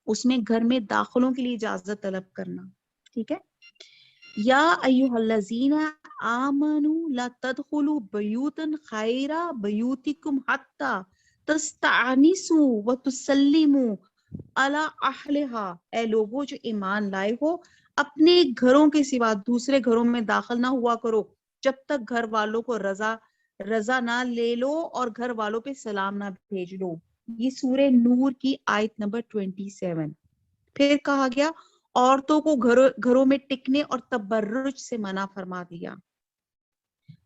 اس میں گھر میں داخلوں کے لیے اجازت طلب کرنا. ٹھیک ہے, یا ایھا الذین آمنوا لا تدخلوا بیوتا غیر بیوتکم حتی تستأنسوا وتسلموا علی اہلھا. اے لوگوں جو ایمان لائے ہو, اپنے گھروں کے سوا دوسرے گھروں میں داخل نہ ہوا کرو جب تک گھر والوں کو رضا نہ لے لو اور گھر والوں پہ سلام نہ بھیج لو. یہ سورہ نور کی آیت نمبر 27. پھر کہا گیا عورتوں کو گھروں میں ٹکنے اور تبرج سے منع فرما دیا.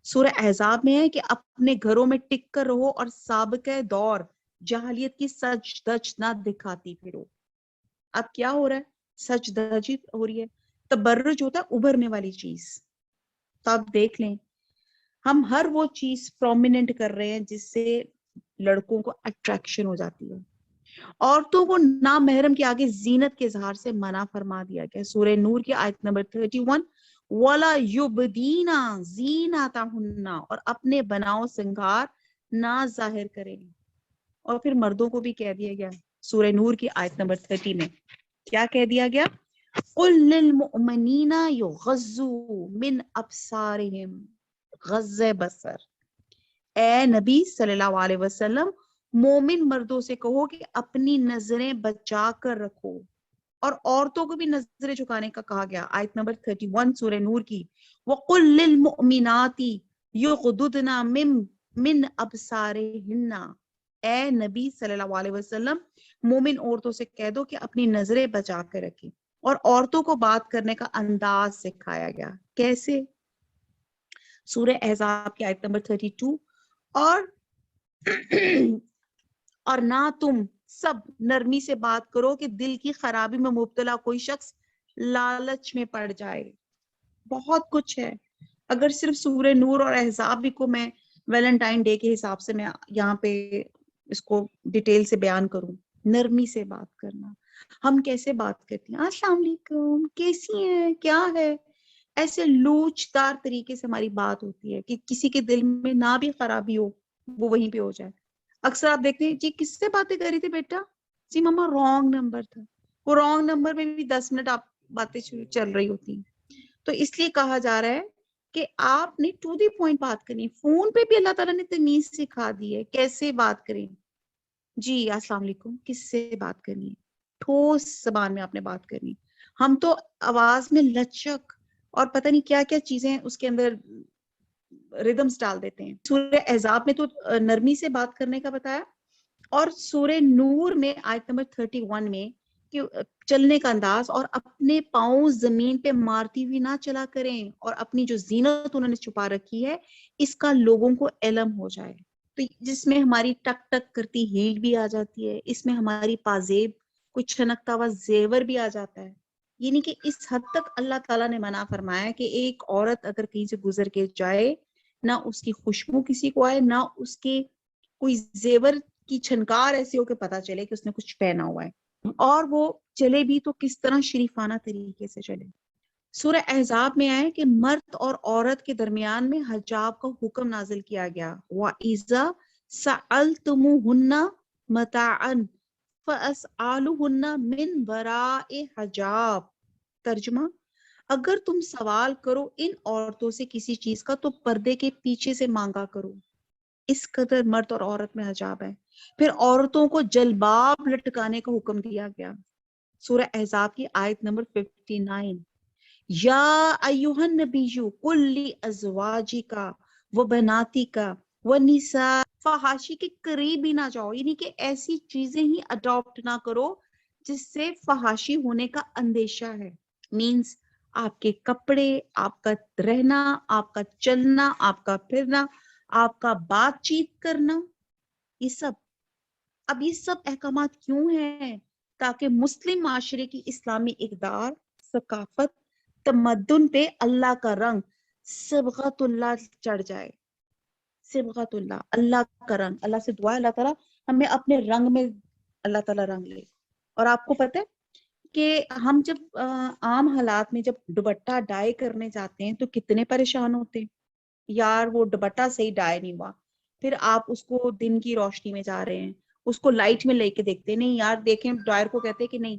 سورہ احزاب میں ہے کہ اپنے گھروں میں ٹک کر رہو اور سابقہ دور جاہلیت کی سج دج نہ دکھاتی پھرو. اب کیا ہو رہا ہے؟ سج دج ہو رہی ہے. تبرج ہوتا ہے ابھرنے والی چیز. تو آپ دیکھ لیں ہم ہر وہ چیز پرومیننٹ کر رہے ہیں جس سے لڑکوں کو اٹریکشن ہو جاتی ہے. عورتوں کو نامحرم کے آگے زینت کے اظہار سے منع فرما دیا گیا. سورہ نور کی آیت نمبر 31, وَلَا يُبْدِينَ زِينَتَهُنَّ, اور اپنے بناؤ سنگار نہ ظاہر کریں. اور پھر مردوں کو بھی کہہ دیا گیا سورہ نور کی آیت نمبر 30 میں. کیا کہہ دیا گیا؟ قُل لِّلْمُؤْمِنِينَ يُغَضُّوا مِنْ أَبْصَارِهِمْ, غض بصر. اے نبی صلی اللہ علیہ وسلم, مومن مردوں سے کہو کہ اپنی نظریں بچا کر رکھو. اور عورتوں کو بھی نظریں جھکانے کا کہا گیا. آیت نمبر 31 سورہ نور کی, وَقُل لِّلْمُؤْمِنَاتِ يُغْضُضْنَ مِنْ أَبْصَارِهِنَّ. اے نبی صلی اللہ علیہ وسلم, مومن عورتوں سے کہہ دو کہ اپنی نظریں بچا کر رکھیں. اور عورتوں کو بات کرنے کا انداز سکھایا گیا. کیسے؟ سورہ احزاب کی آیت نمبر 32, اور نہ تم سب نرمی سے بات کرو کہ دل کی خرابی میں مبتلا کوئی شخص لالچ میں پڑ جائے. بہت کچھ ہے. اگر صرف سورہ نور اور احزاب بھی کو میں ویلنٹائن ڈے کے حساب سے میں یہاں پہ اس کو ڈیٹیل سے بیان کروں. نرمی سے بات کرنا. ہم کیسے بات کرتے ہیں؟ السلام علیکم, کیسی ہیں, کیا ہے, ایسے لوچ دار طریقے سے ہماری بات ہوتی ہے کہ کسی کے دل میں نہ بھی خرابی ہو وہ وہیں پہ ہو جائے. اکثر آپ دیکھتے ہیں جی کس سے باتیں کر رہی تھی بیٹا, جی ماما رانگ نمبر تھا. وہ رانگ نمبر میں بھی 10 منٹ آپ باتیں چل رہی ہوتی ہیں. تو اس لیے کہا جا رہا ہے کہ آپ نے ٹو دی پوائنٹ بات کرنی. فون پہ بھی اللہ تعالیٰ نے تمیز سکھا دی ہے کیسے بات کریں. جی السلام علیکم, کس سے بات کرنی ہے, ٹھوس زبان میں آپ نے بات کرنی. ہم تو آواز میں لچک اور پتہ نہیں کیا کیا چیزیں اس کے اندر ریدمز ڈال دیتے ہیں. سورہ احزاب میں تو نرمی سے بات کرنے کا بتایا, اور سورہ نور میں آیت نمبر 31 میں کہ چلنے کا انداز, اور اپنے پاؤں زمین پہ مارتی ہوئی نہ چلا کریں, اور اپنی جو زینت انہوں نے چھپا رکھی ہے اس کا لوگوں کو علم ہو جائے. تو جس میں ہماری ٹک ٹک کرتی ہیل بھی آ جاتی ہے, اس میں ہماری پازیب کوئی چھنکتا ہوا زیور بھی آ جاتا ہے. یعنی کہ اس حد تک اللہ تعالیٰ نے منع فرمایا کہ ایک عورت اگر کہیں سے گزر کے جائے, نہ اس کی خوشبو کسی کو آئے, نہ اس کے کوئی زیور کی چھنکار ایسی ہو کہ پتا چلے کہ اس نے کچھ پہنا ہوا ہے, اور وہ چلے بھی تو کس طرح شریفانہ طریقے سے چلے. سورہ احزاب میں آئے کہ مرد اور عورت کے درمیان میں حجاب کا حکم نازل کیا گیا. وَإِذَا سَأَلْتُمُوهُنَّ مَتَاعًا فَأَسْأَلُوهُنَّ مِنْ وَرَاءِ حجاب. ترجمہ, اگر تم سوال کرو ان عورتوں سے کسی چیز کا تو پردے کے پیچھے سے مانگا کرو. اس قدر مرد اور عورت میں حجاب ہے. پھر عورتوں کو جلباب لٹکانے کا حکم دیا گیا، سورہ احزاب کی آیت نمبر 59، یا ایھا النبی قل لازواجک وبناتک ونساء، فحاشی کے قریب ہی نہ جاؤ، یعنی کہ ایسی چیزیں ہی اڈاپٹ نہ کرو جس سے فحاشی ہونے کا اندیشہ ہے. مینس آپ کے کپڑے، آپ کا رہنا، آپ کا چلنا، آپ کا پھرنا، آپ کا بات چیت کرنا، یہ سب. اب یہ سب احکامات کیوں ہیں؟ تاکہ مسلم معاشرے کی اسلامی اقدار، ثقافت، تمدن پہ اللہ کا رنگ، صبغت اللہ چڑھ جائے. صبغت اللہ، اللہ کا رنگ. اللہ سے دعا ہے اللہ تعالیٰ ہمیں اپنے رنگ میں اللہ تعالیٰ رنگ لے. اور آپ کو پتہ ہے کہ ہم جب عام حالات میں جب دوپٹہ ڈائی کرنے جاتے ہیں تو کتنے پریشان ہوتے ہیں، یار وہ دوپٹہ صحیح ڈائی نہیں ہوا. پھر آپ اس کو دن کی روشنی میں جا رہے ہیں، اس کو لائٹ میں لے کے دیکھتے ہیں، نہیں یار دیکھیں ڈرائر کو کہتے ہیں کہ نہیں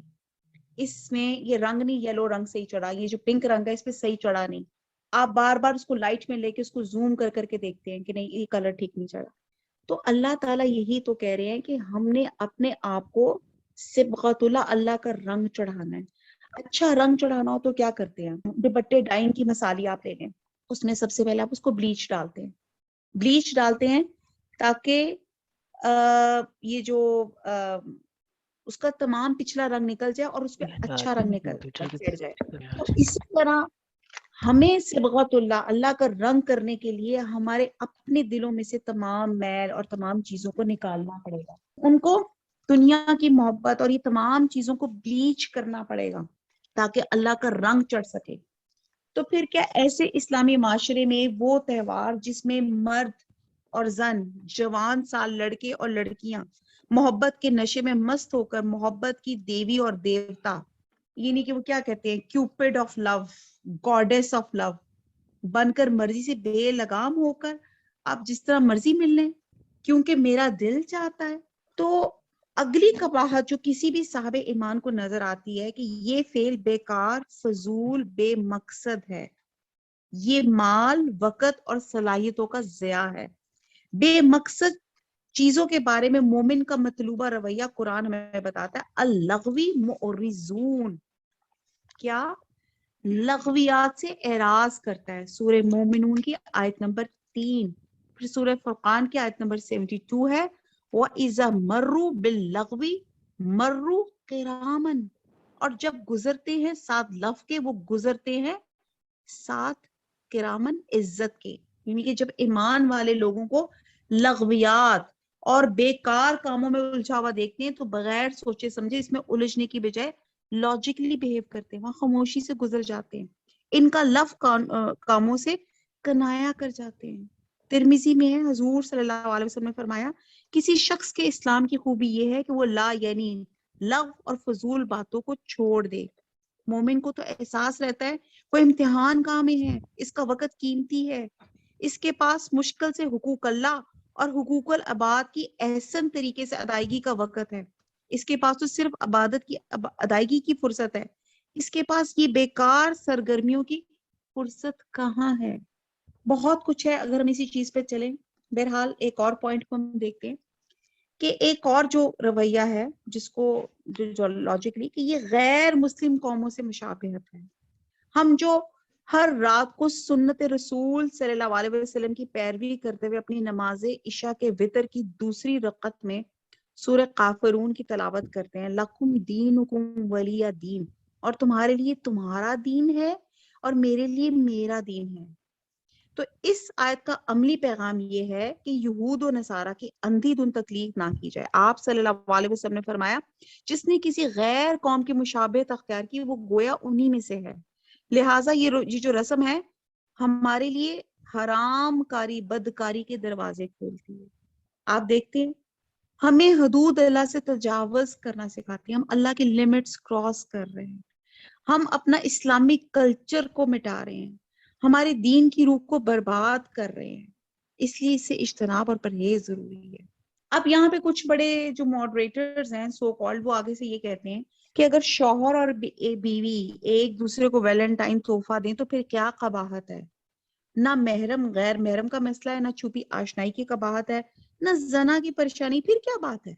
اس میں یہ رنگ نہیں، یلو رنگ صحیح چڑھا، یہ جو پنک رنگ ہے اس پہ صحیح چڑھا نہیں. آپ بار بار اس کو لائٹ میں لے کے اس کو زوم کر کر کے دیکھتے ہیں کہ نہیں یہ کلر ٹھیک نہیں چڑھا. تو اللہ تعالیٰ یہی تو کہہ رہے ہیں کہ ہم نے اپنے آپ کو صبغت اللہ، اللہ کا رنگ چڑھانا ہے. اچھا رنگ چڑھانا ہو تو کیا کرتے ہیں؟ دوپٹے ڈائنگ کی مثالی آپ لے لیں، اس میں سب سے پہلے آپ اس کو بلیچ ڈالتے ہیں. بلیچ ڈالتے ہیں تاکہ یہ جو اس کا تمام پچھلا رنگ نکل جائے اور اس پہ اچھا رنگ چڑھ جائے. تو اسی طرح ہمیں صبغت اللہ، اللہ کا رنگ کرنے کے لیے ہمارے اپنے دلوں میں سے تمام میل اور تمام چیزوں کو نکالنا پڑے گا، ان کو دنیا کی محبت اور یہ تمام چیزوں کو بلیچ کرنا پڑے گا تاکہ اللہ کا رنگ چڑھ سکے. تو پھر کیا ایسے اسلامی معاشرے میں وہ تہوار جس میں مرد اور زن، جوان سال لڑکے اور لڑکیاں محبت کے نشے میں مست ہو کر محبت کی دیوی اور دیوتا، یعنی کہ وہ کیا کہتے ہیں کیوپڈ آف لو، گاڈیس آف لو بن کر مرضی سے بے لگام ہو کر آپ جس طرح مرضی مل لیں کیونکہ میرا دل چاہتا ہے. تو اگلی قباحت جو کسی بھی صاحب ایمان کو نظر آتی ہے کہ یہ فعل بیکار، فضول، بے مقصد ہے، یہ مال، وقت اور صلاحیتوں کا ضیاع ہے. بے مقصد چیزوں کے بارے میں مومن کا مطلوبہ رویہ قرآن ہمیں بتاتا ہے اللغوی معرضون، کیا لغویات سے اعراض کرتا ہے. سورہ مومنون کی آیت نمبر 3، پھر سورہ فرقان کی آیت نمبر 72 ہے وَإِذَا مَرُّوا بِاللَّغْوِ مَرُّوا قِرَامًا، اور جب گزرتے ہیں ساتھ لغو کے وہ گزرتے ہیں ساتھ کرامن عزت کے. یعنی کہ جب ایمان والے لوگوں کو لغویات اور بیکار کاموں میں الجھا ہوا دیکھتے ہیں تو بغیر سوچے سمجھے اس میں الجھنے کی بجائے لاجیکلی بہیو کرتے ہیں، وہاں خاموشی سے گزر جاتے ہیں، ان کا لف کاموں سے کنایا کر جاتے ہیں. ترمذی میں ہے حضور صلی اللہ علیہ وسلم نے فرمایا کسی شخص کے اسلام کی خوبی یہ ہے کہ وہ لا یعنی لغو اور فضول باتوں کو چھوڑ دے. مومن کو تو احساس رہتا ہے وہ امتحان گاہ میں ہے، اس کا وقت قیمتی ہے، اس کے پاس مشکل سے حقوق اللہ اور حقوق العباد کی احسن طریقے سے ادائیگی کا وقت ہے. اس کے پاس تو صرف عبادت کی ادائیگی کی فرصت ہے، اس کے پاس یہ بیکار سرگرمیوں کی فرصت کہاں ہے؟ بہت کچھ ہے اگر ہم اسی چیز پہ چلیں. بہرحال ایک اور پوائنٹ کو ہم دیکھتے ہیں کہ ایک اور جو رویہ ہے جس کو جو لاجکلی کہ یہ غیر مسلم قوموں سے مشابہت ہے. ہم جو ہر رات کو سنت رسول صلی اللہ علیہ وسلم کی پیروی کرتے ہوئے اپنی نماز عشاء کے وتر کی دوسری رکعت میں سورہ کافرون کی تلاوت کرتے ہیں لکم دینکم ولی دین، اور تمہارے لیے تمہارا دین ہے اور میرے لیے میرا دین ہے. تو اس آیت کا عملی پیغام یہ ہے کہ یہود و نصارہ کی اندھی دھند تکلیف نہ کی جائے. آپ صلی اللہ علیہ وسلم نے فرمایا جس نے کسی غیر قوم کی مشابہت اختیار کی وہ گویا انہی میں سے ہے. لہٰذا یہ جو رسم ہے ہمارے لیے حرام کاری، بدکاری کے دروازے کھولتی ہے. آپ دیکھتے ہیں ہمیں حدود اللہ سے تجاوز کرنا سکھاتی ہے، ہم اللہ کی لمٹس کراس کر رہے ہیں، ہم اپنا اسلامک کلچر کو مٹا رہے ہیں، ہمارے دین کی روح کو برباد کر رہے ہیں. اس لیے اس سے اجتناب اور پرہیز ضروری ہے. اب یہاں پہ کچھ بڑے جو ماڈریٹرز ہیں سو کالڈ وہ آگے سے یہ کہتے ہیں کہ اگر شوہر اور بیوی ایک دوسرے کو ویلنٹائن تحفہ دیں تو پھر کیا قباحت ہے؟ نہ محرم غیر محرم کا مسئلہ ہے، نہ چھپی آشنائی کی قباحت ہے، نہ زنا کی پریشانی. پھر کیا بات ہے؟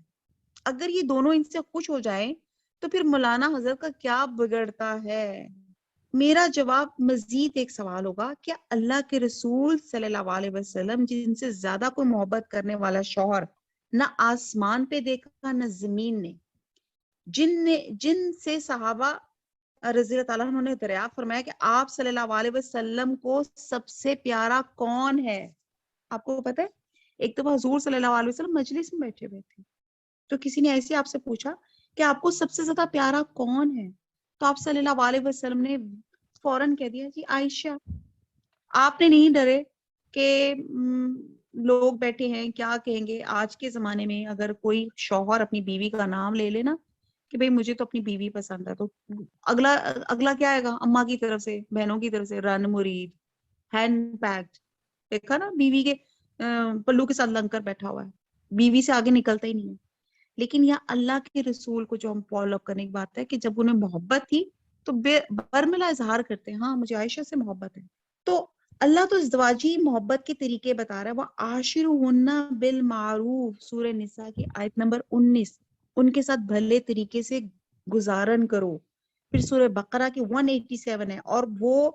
اگر یہ دونوں ان سے خوش ہو جائیں تو پھر مولانا حضرت کا کیا بگڑتا ہے؟ میرا جواب مزید ایک سوال ہوگا, کیا اللہ کے رسول صلی اللہ علیہ وسلم جن سے زیادہ کوئی محبت کرنے والا شوہر نہ آسمان پہ دیکھا نہ زمین نے, جن سے صحابہ رضی اللہ تعالیٰ عنہ نے دریافت فرمایا کہ آپ صلی اللہ علیہ وسلم کو سب سے پیارا کون ہے؟ آپ کو پتہ ہے ایک دفعہ حضور صلی اللہ علیہ وسلم مجلس میں بیٹھے ہوئے تھے تو کسی نے ایسے آپ سے پوچھا کہ آپ کو سب سے زیادہ پیارا کون ہے؟ تو آپ صلی اللہ علیہ وسلم نے فوراً کہہ دیا جی عائشہ. آپ نے نہیں ڈرے کہ لوگ بیٹھے ہیں کیا کہیں گے؟ آج کے زمانے میں اگر کوئی شوہر اپنی بیوی کا نام لے لینا کہ بھئی مجھے تو اپنی بیوی پسند ہے, تو اگلا کیا آئے گا؟ اماں کی طرف سے, بہنوں کی طرف سے رن مرید, ہینڈ پیکڈ. دیکھا نا, بیوی کے پلو کے ساتھ لنگ کر بیٹھا ہوا ہے, بیوی سے آگے نکلتا ہی نہیں ہے. لیکن یہ اللہ کے رسول کو جو ہم فالو اپ کرنے کی بات ہے کہ جب انہیں محبت تھی تو برملا اظہار کرتے ہیں, ہاں مجھے عائشہ سے محبت ہے. تو اللہ تو ازدواجی محبت کے طریقے بتا رہا ہے, وہ عاشرہن بالمعروف, سورہ نساء کی آیت نمبر 19, ان کے ساتھ بھلے طریقے سے گزارن کرو. پھر سورہ بقرہ کی 187 ہے, اور وہ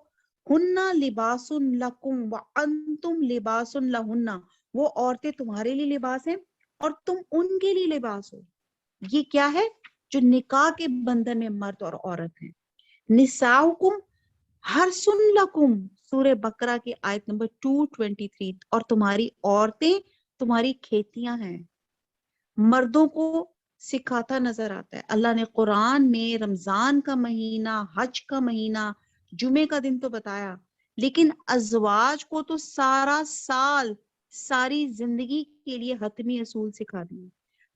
ہنہ لباس لکم وانتم لباس لہن, وہ عورتیں تمہارے لیے لباس ہیں اور تم ان کے لیے لباس ہو. یہ کیا ہے؟ جو نکاح کے بندھن میں مرد اور عورت ہیں. نساؤکم حرث لکم, سورہ بقرہ کی آیت نمبر 223, اور تمہاری عورتیں تمہاری کھیتیاں ہیں. مردوں کو سکھاتا نظر آتا ہے. اللہ نے قرآن میں رمضان کا مہینہ, حج کا مہینہ, جمعے کا دن تو بتایا, لیکن ازواج کو تو سارا سال, ساری زندگی کے لیے حتمی اصول سکھا دیے.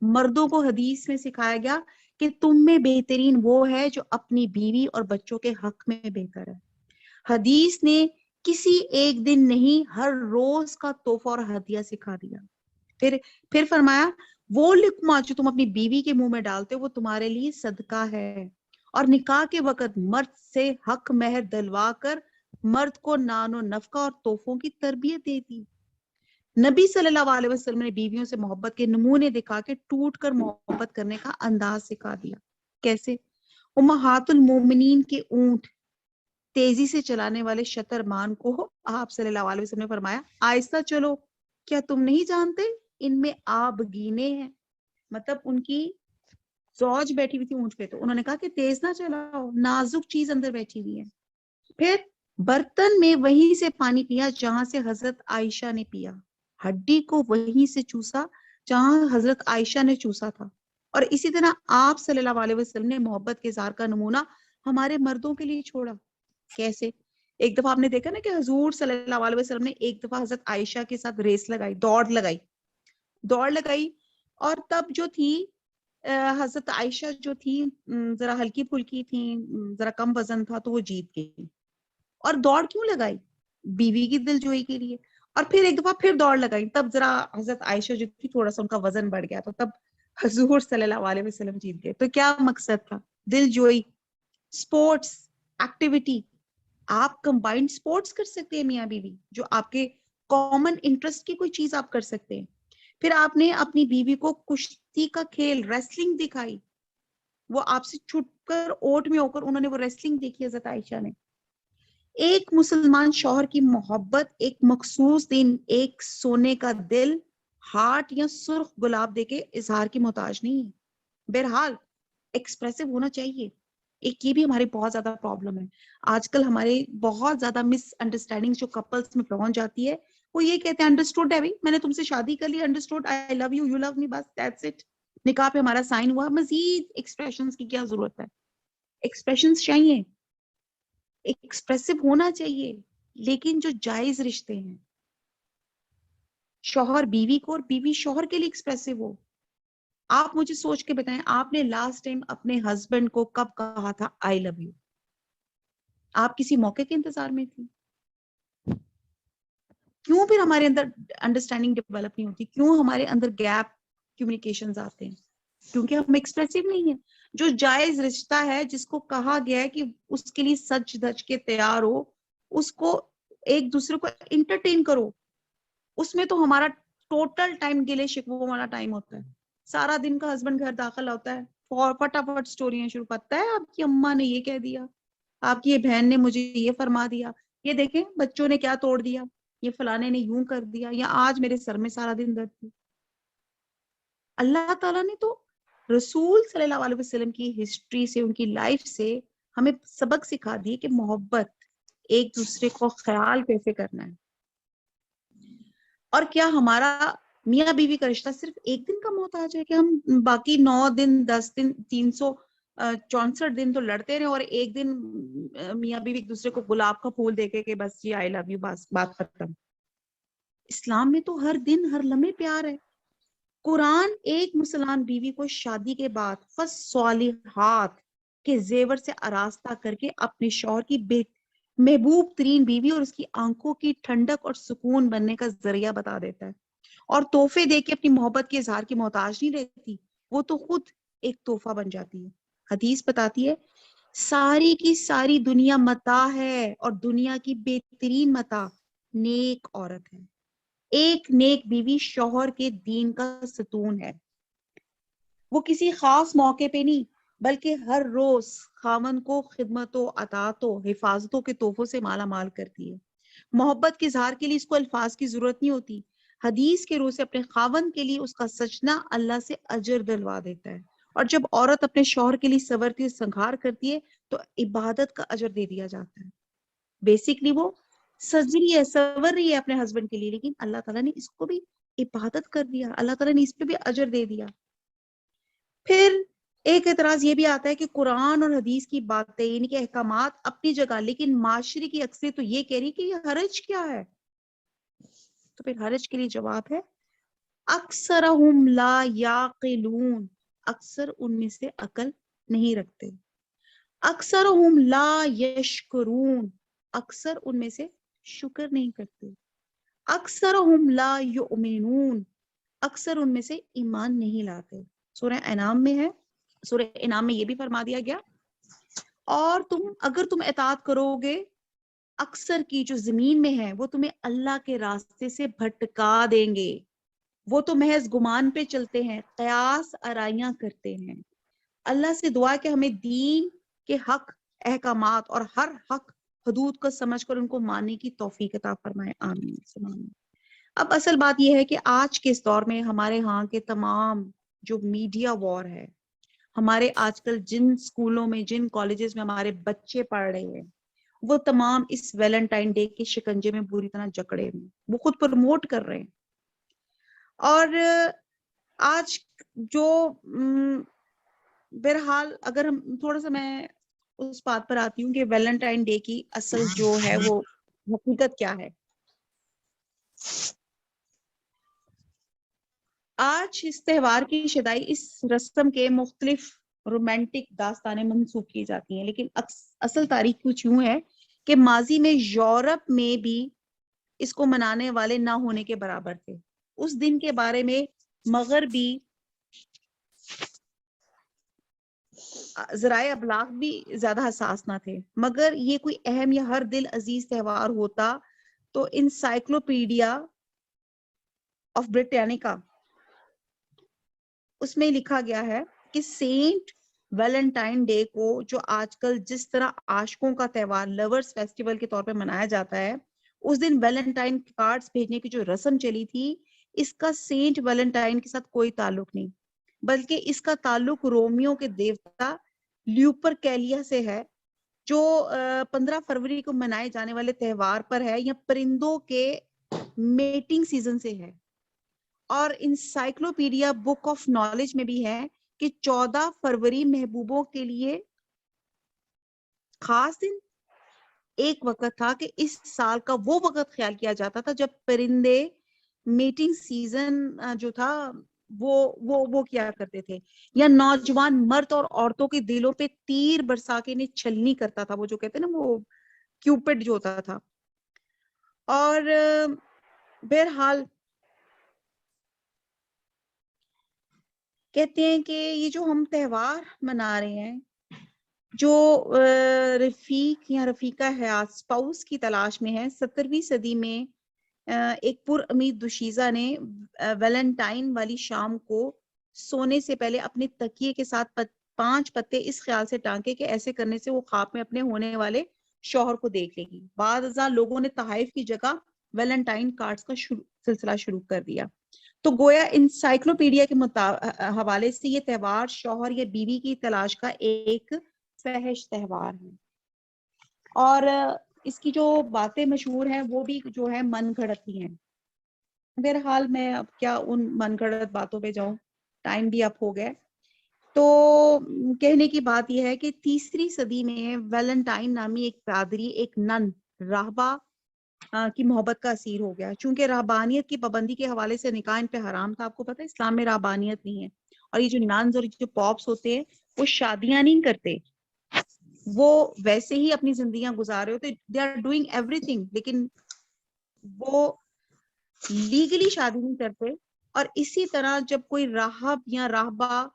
مردوں کو حدیث میں سکھایا گیا کہ تم میں بہترین وہ ہے جو اپنی بیوی اور بچوں کے حق میں بہتر ہے. حدیث نے کسی ایک دن نہیں, ہر روز کا تحفہ اور ہدیہ سکھا دیا. پھر فرمایا وہ لقمہ جو تم اپنی بیوی کے منہ میں ڈالتے ہو وہ تمہارے لیے صدقہ ہے. اور نکاح کے وقت مرد سے حق مہر دلوا کر مرد کو نان و نفقہ اور تحفوں کی تربیت دیتی. نبی صلی اللہ علیہ وسلم نے بیویوں سے محبت کے نمونے دکھا کے ٹوٹ کر محبت کرنے کا انداز سکھا دیا. کیسے؟ امہات المومنین کے اونٹ تیزی سے چلانے والے شترمان کو آپ صلی اللہ علیہ وسلم نے فرمایا آہستہ چلو, کیا تم نہیں جانتے ان میں آب گینے ہیں. مطلب ان کی زوج بیٹھی ہوئی تھی اونٹ پہ, تو انہوں نے کہا کہ تیز نہ چلاؤ, نازک چیز اندر بیٹھی ہوئی ہے. پھر برتن میں وہیں سے پانی پیا جہاں سے حضرت عائشہ نے پیا, ہڈی کو وہیں سے چوسا جہاں حضرت عائشہ نے چوسا تھا. اور اسی طرح آپ صلی اللہ علیہ وسلم نے محبت کے اظہار کا نمونہ ہمارے مردوں کے لیے چھوڑا. کیسے؟ ایک دفعہ آپ نے دیکھا نا کہ حضور صلی اللہ علیہ وسلم نے ایک دفعہ حضرت عائشہ کے ساتھ ریس لگائی, دوڑ لگائی, اور تب جو تھی حضرت عائشہ جو تھی ذرا ہلکی پھلکی تھی, ذرا کم وزن تھا, تو وہ جیت گئی. اور دوڑ کیوں لگائی؟ بیوی کی دل جوئی کے لیے. اور پھر ایک دفعہ پھر دوڑ لگائی, تب ذرا حضرت عائشہ جو تھی تھوڑا سا ان کا وزن بڑھ گیا, تو تب حضور صلی اللہ علیہ وسلم جیت گئے. تو کیا مقصد تھا؟ دل جوئی, سپورٹس, ایکٹیویٹی. آپ کمبائنڈ سپورٹس کر سکتے ہیں میاں بیوی, جو آپ کے کامن انٹرسٹ کی کوئی چیز آپ کر سکتے ہیں. پھر آپ نے اپنی بیوی کو کشتی کا کھیل, ریسلنگ دکھائی. وہ آپ سے چھٹ کر اوٹ میں ہو کر انہوں نے وہ ریسلنگ دیکھی حضرت عائشہ نے. ایک مسلمان شوہر کی محبت ایک مخصوص دن, ایک سونے کا دل, ہارٹ یا سرخ گلاب دے کے اظہار کی محتاج نہیں ہے. بہرحال ایکسپریسو ہونا چاہیے. ایک یہ بھی ہماری بہت زیادہ پرابلم ہے آج کل, ہمارے بہت زیادہ مس انڈرسٹینڈنگ جو کپلز میں پہنچ جاتی ہے, وہ یہ کہتے ہیں انڈرسٹوڈ ہے بھائی, میں نے تم سے شادی کر لی, understood, I love you, you love me, بس دیٹس اٹ. نکاح پہ ہمارا سائن ہوا, مزید ایکسپریشنز کی کیا ضرورت ہے؟ ایکسپریشنز چاہیے, ایکسپریسو ہونا چاہیے, لیکن جو جائز رشتے ہیں, شوہر بیوی کو اور بیوی شوہر کے لیے ایکسپریسو ہو. آپ مجھے سوچ کے بتائیں, آپ نے لاسٹ ٹائم اپنے ہسبینڈ کو کب کہا تھا آئی لو یو؟ آپ کسی موقع کے انتظار میں تھی؟ کیوں پھر ہمارے اندر انڈرسٹینڈنگ ڈیولپ نہیں ہوتی؟ کیوں ہمارے اندر گیپ کمیونیکیشنز آتے ہیں؟ کیونکہ ہم ایکسپریسو نہیں ہیں. جو جائز رشتہ ہے, جس کو کہا گیا ہے کہ اس کے لیے سج دھج کے تیار ہو, اس کو ایک دوسرے کو انٹرٹین کرو, اس میں تو ہمارا ٹوٹل ٹائم گلے شکووں والا ٹائم ہوتا ہے. سارا دن کا ہسبینڈ گھر داخل ہوتا ہے اور فٹافٹ سٹوریاں شروع کرتا ہے, آپ کی اماں نے یہ کہہ دیا, آپ کی یہ بہن نے مجھے یہ فرما دیا, یہ دیکھیں بچوں نے کیا توڑ دیا, یہ فلانے نے یوں کر دیا, یا آج میرے سر میں سارا دن درد تھی. اللہ تعالیٰ نے تو رسول صلی اللہ علیہ وسلم کی ہسٹری سے, ان کی لائف سے ہمیں سبق سکھا دی کہ محبت, ایک دوسرے کو خیال کیسے کرنا ہے. اور کیا ہمارا میاں بیوی کا رشتہ صرف ایک دن کا محتاج ہے کہ ہم باقی 9 دن 10 دن 364 دن تو لڑتے رہے اور ایک دن میاں بیوی ایک دوسرے کو گلاب کا پھول دے کے کہ بس جی آئی لو یو, بات ختم. اسلام میں تو ہر دن ہر لمحے پیار ہے. قرآن ایک مسلمان بیوی کو شادی کے بعد فالصالحات کے زیور سے آراستہ کر کے اپنے شوہر کی محبوب ترین بیوی اور اس کی آنکھوں کی ٹھنڈک اور سکون بننے کا ذریعہ بتا دیتا ہے, اور تحفے دے کے اپنی محبت کے اظہار کی محتاج نہیں رہتی, وہ تو خود ایک تحفہ بن جاتی ہے. حدیث بتاتی ہے ساری کی ساری دنیا متاع ہے اور دنیا کی بہترین متاع نیک عورت ہے. ایک نیک بیوی شوہر کے دین کا ستون ہے. وہ کسی خاص موقع پہ نہیں بلکہ ہر روز خاوند کو خدمت و عطات و حفاظتوں کے تحفوں سے مالا مال کرتی ہے. محبت کے اظہار کے لیے اس کو الفاظ کی ضرورت نہیں ہوتی. حدیث کے روح سے اپنے خاوند کے لیے اس کا سچنا اللہ سے اجر دلوا دیتا ہے. اور جب عورت اپنے شوہر کے لیے صبرتی سنگھار کرتی ہے تو عبادت کا اجر دے دیا جاتا ہے. بیسکلی وہ سج رہی ہے, سور رہی ہے اپنے ہسبینڈ کے لیے, لیکن اللہ تعالیٰ نے اس کو بھی عبادت کر دیا, اللہ تعالیٰ نے اس پہ بھی اجر دے دیا. پھر ایک اعتراض یہ بھی آتا ہے کہ قرآن اور حدیث کی باتیں یعنی کہ احکامات اپنی جگہ, لیکن معاشرے کی اکثریت تو یہ کہہ رہی کہ یہ حرج کیا ہے. تو پھر حرج کے لیے جواب ہے اکثرہم لا یعقلون, اکثر ان میں سے عقل نہیں رکھتے. اکثرہم لا یشکرون, اکثر ان میں سے شکر نہیں کرتے. اکثرہم لا یؤمنون, اکثر ان میں سے ایمان نہیں لاتے. سورہ انعام میں ہے, سورہ انعام میں یہ بھی فرما دیا گیا اور اگر تم اطاعت کرو گے اکثر کی جو زمین میں ہے وہ تمہیں اللہ کے راستے سے بھٹکا دیں گے. وہ تو محض گمان پہ چلتے ہیں, قیاس آرائیاں کرتے ہیں. اللہ سے دعا کہ ہمیں دین کے حق احکامات اور ہر حق حدود کو سمجھ کر ان کو ماننے کی توفیق عطا فرمائے, آمین. اب اصل بات یہ ہے کہ آج کے اس دور میں ہمارے ہاں کے تمام جو میڈیا وار ہے, ہمارے آج کل جن سکولوں میں جن کالجز میں ہمارے بچے پڑھ رہے ہیں وہ تمام اس ویلنٹائن ڈے کے شکنجے میں بری طرح جکڑے ہیں. وہ خود پروموٹ کر رہے ہیں. اور آج جو بہرحال اگر ہم تھوڑا سا, میں اس بات پر آتی ہوں کہ ویلنٹائن ڈے کی اصل جو ہے وہ حقیقت کیا ہے. آج اس تہوار کی شدائی اس رسم کے مختلف رومانٹک داستانیں منسوخ کی جاتی ہیں, لیکن اصل تاریخ کچھ یوں ہے کہ ماضی میں یورپ میں بھی اس کو منانے والے نہ ہونے کے برابر تھے. اس دن کے بارے میں مغربی ذرائع ابلاغ بھی زیادہ حساس نہ تھے, مگر یہ کوئی اہم یا ہر دل عزیز تہوار ہوتا تو انسائکلوپیڈیا آف بریٹینیکا اس میں لکھا گیا ہے کہ سینٹ ویلنٹائن ڈے کو جو آج کل جس طرح عاشقوں کا تہوار لورز فیسٹیول کے طور پہ منایا جاتا ہے, اس دن ویلنٹائن کارڈز بھیجنے کی جو رسم چلی تھی اس کا سینٹ ویلنٹائن کے ساتھ کوئی تعلق نہیں, بلکہ اس کا تعلق رومیو کے دیوتا لیوپر کیلیا سے ہے جو 15 فروری کو منائے جانے والے تہوار پر ہے, یا پرندوں کے میٹنگ سیزن سے ہے. اور انسائکلوپیڈیا بک آف نالج میں بھی ہے کہ 14 فروری محبوبوں کے لیے خاص دن. ایک وقت تھا کہ اس سال کا وہ وقت خیال کیا جاتا تھا جب پرندے میٹنگ سیزن جو تھا وہ کیا کرتے تھے, یا نوجوان مرد اور عورتوں کے دلوں پہ تیر برسا کے انہیں چھلنی کرتا تھا, وہ جو کہتے ہیں نا وہ کیوپڈ جو ہوتا تھا. اور بہرحال کہتے ہیں کہ یہ جو ہم تہوار منا رہے ہیں, جو رفیق یا رفیقہ حیات اسپاؤس کی تلاش میں ہے, 17ویں صدی میں ایک پر امید دوشیزہ نے ویلنٹائن والی شام کو سونے سے پہلے اپنے تکیے کے ساتھ 5 پتے اس خیال سے ٹانکے کہ ایسے کرنے سے وہ خواب میں اپنے ہونے والے شوہر کو دیکھ لے گی۔ بعد ازاں لوگوں نے تحائف کی جگہ ویلنٹائن کارڈز کا سلسلہ شروع کر دیا۔ تو گویا انسائکلوپیڈیا کے حوالے سے یہ تہوار شوہر یا بیوی کی تلاش کا ایک فحش تہوار ہے، اور اس کی جو باتیں مشہور ہیں وہ بھی جو ہے من گھڑت ہی ہیں۔ بہرحال میں اب کیا ان من گھڑت باتوں پہ جاؤں، ٹائم بھی اب ہو گیا۔ تو کہنے کی بات یہ ہے کہ 3 صدی میں ویلنٹائن نامی ایک پادری، ایک نن راہبہ کی محبت کا اسیر ہو گیا۔ چونکہ راہبانیت کی پابندی کے حوالے سے نکاح ان پہ حرام تھا، آپ کو پتہ ہے اسلام میں راہبانیت نہیں ہے، اور یہ جو ننز اور جو پاپس ہوتے ہیں وہ شادیاں نہیں کرتے، وہ ویسے ہی اپنی زندگیاں گزار رہے ہوتے، دے آر ڈوئنگ ایوری تھنگ، لیکن وہ لیگلی شادی نہیں کرتے۔ اور اسی طرح جب کوئی راہب یا راہبہ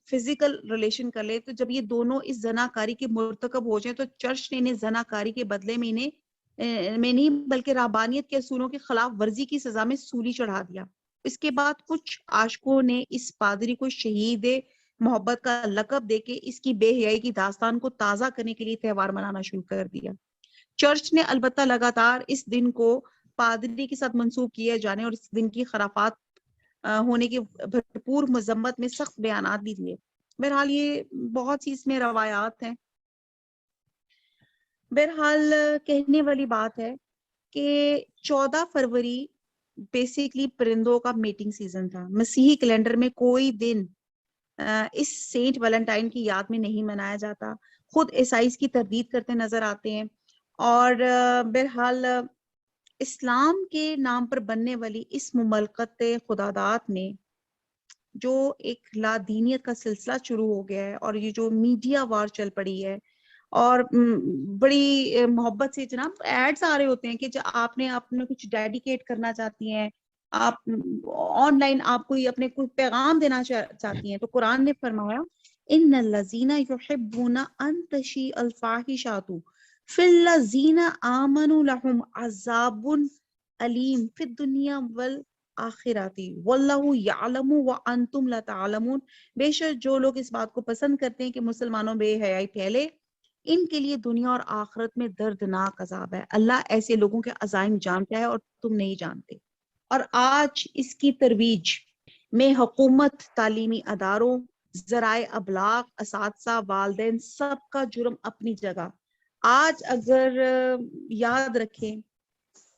فزیکل ریلیشن کر لے، تو جب یہ دونوں اس زناکاری کے مرتکب ہو جائیں تو چرچ نے انہیں زناکاری کے بدلے میں میں نہیں بلکہ رہبانیت کے اصولوں کی خلاف ورزی کی سزا میں سولی چڑھا دیا۔ اس کے بعد کچھ عاشقوں نے اس پادری کو شہید محبت کا لقب دے کے اس کی بے حیائی کی داستان کو تازہ کرنے کے لیے تہوار منانا شروع کر دیا۔ چرچ نے البتہ لگاتار اس دن کو پادری کے ساتھ منسوب کیے جانے اور اس دن کی خرافات ہونے کی بھرپور مذمت میں سخت بیانات بھی دیے۔ بہرحال یہ بہت سی اس میں روایات ہیں۔ بہرحال کہنے والی بات ہے کہ 14 فروری بیسیکلی پرندوں کا میٹنگ سیزن تھا۔ مسیحی کیلنڈر میں کوئی دن اس سینٹ ویلنٹائن کی یاد میں نہیں منایا جاتا، خود عیسائی اس کی تردید کرتے نظر آتے ہیں۔ اور بہرحال اسلام کے نام پر بننے والی اس مملکت خداداد میں جو ایک لادینیت کا سلسلہ شروع ہو گیا ہے، اور یہ جو میڈیا وار چل پڑی ہے، اور بڑی محبت سے جناب ایڈز آ رہے ہوتے ہیں کہ جو آپ نے کچھ ڈیڈیکیٹ کرنا چاہتی ہیں، آپ آن لائن آپ کو اپنے کوئی پیغام دینا چاہتی ہیں، تو قرآن نے فرمایا ان الذین یحبون ان تشیع الفاحشۃ فی الذین آمنوا لهم عذاب علیم فی الدنیا والآخرۃ واللہ یعلم وانتم لا تعلمون۔ بے شک جو لوگ اس بات کو پسند کرتے ہیں کہ مسلمانوں بے حیائی پھیلے، ان کے لیے دنیا اور آخرت میں دردناک عذاب ہے۔ اللہ ایسے لوگوں کے عزائم جانتا ہے اور تم نہیں جانتے۔ اور آج اس کی ترویج میں حکومت، تعلیمی اداروں، ذرائع ابلاغ، اساتذہ، والدین، سب کا جرم اپنی جگہ۔ آج اگر یاد رکھیں،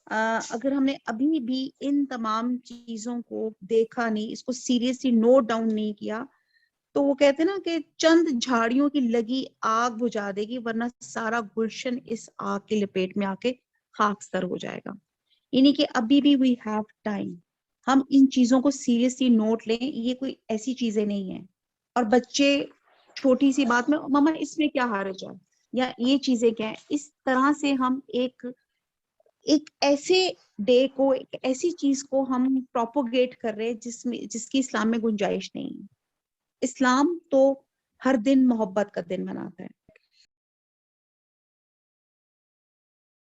اگر ہم نے ابھی بھی ان تمام چیزوں کو دیکھا نہیں، اس کو سیریسلی نوٹ ڈاؤن نہیں کیا، تو وہ کہتے ہیں نا کہ چند جھاڑیوں کی لگی آگ بجھا دے گی، ورنہ سارا گلشن اس آگ کے لپیٹ میں آ کے خاکستر ہو جائے گا۔ یعنی کہ ابھی بھی وی ہیو ٹائم، ہم ان چیزوں کو سیریسلی نوٹ لیں، یہ کوئی ایسی چیزیں نہیں ہیں۔ اور بچے چھوٹی سی بات میں ماما اس میں کیا حرج ہے، یا یہ چیزیں کیا ہیں، اس طرح سے ہم ایک ایسے ڈے کو، ایک ایسی چیز کو ہم پروپوگیٹ کر رہے جس کی اسلام میں گنجائش نہیں ہے۔ اسلام تو ہر دن محبت کا دن مناتا ہے،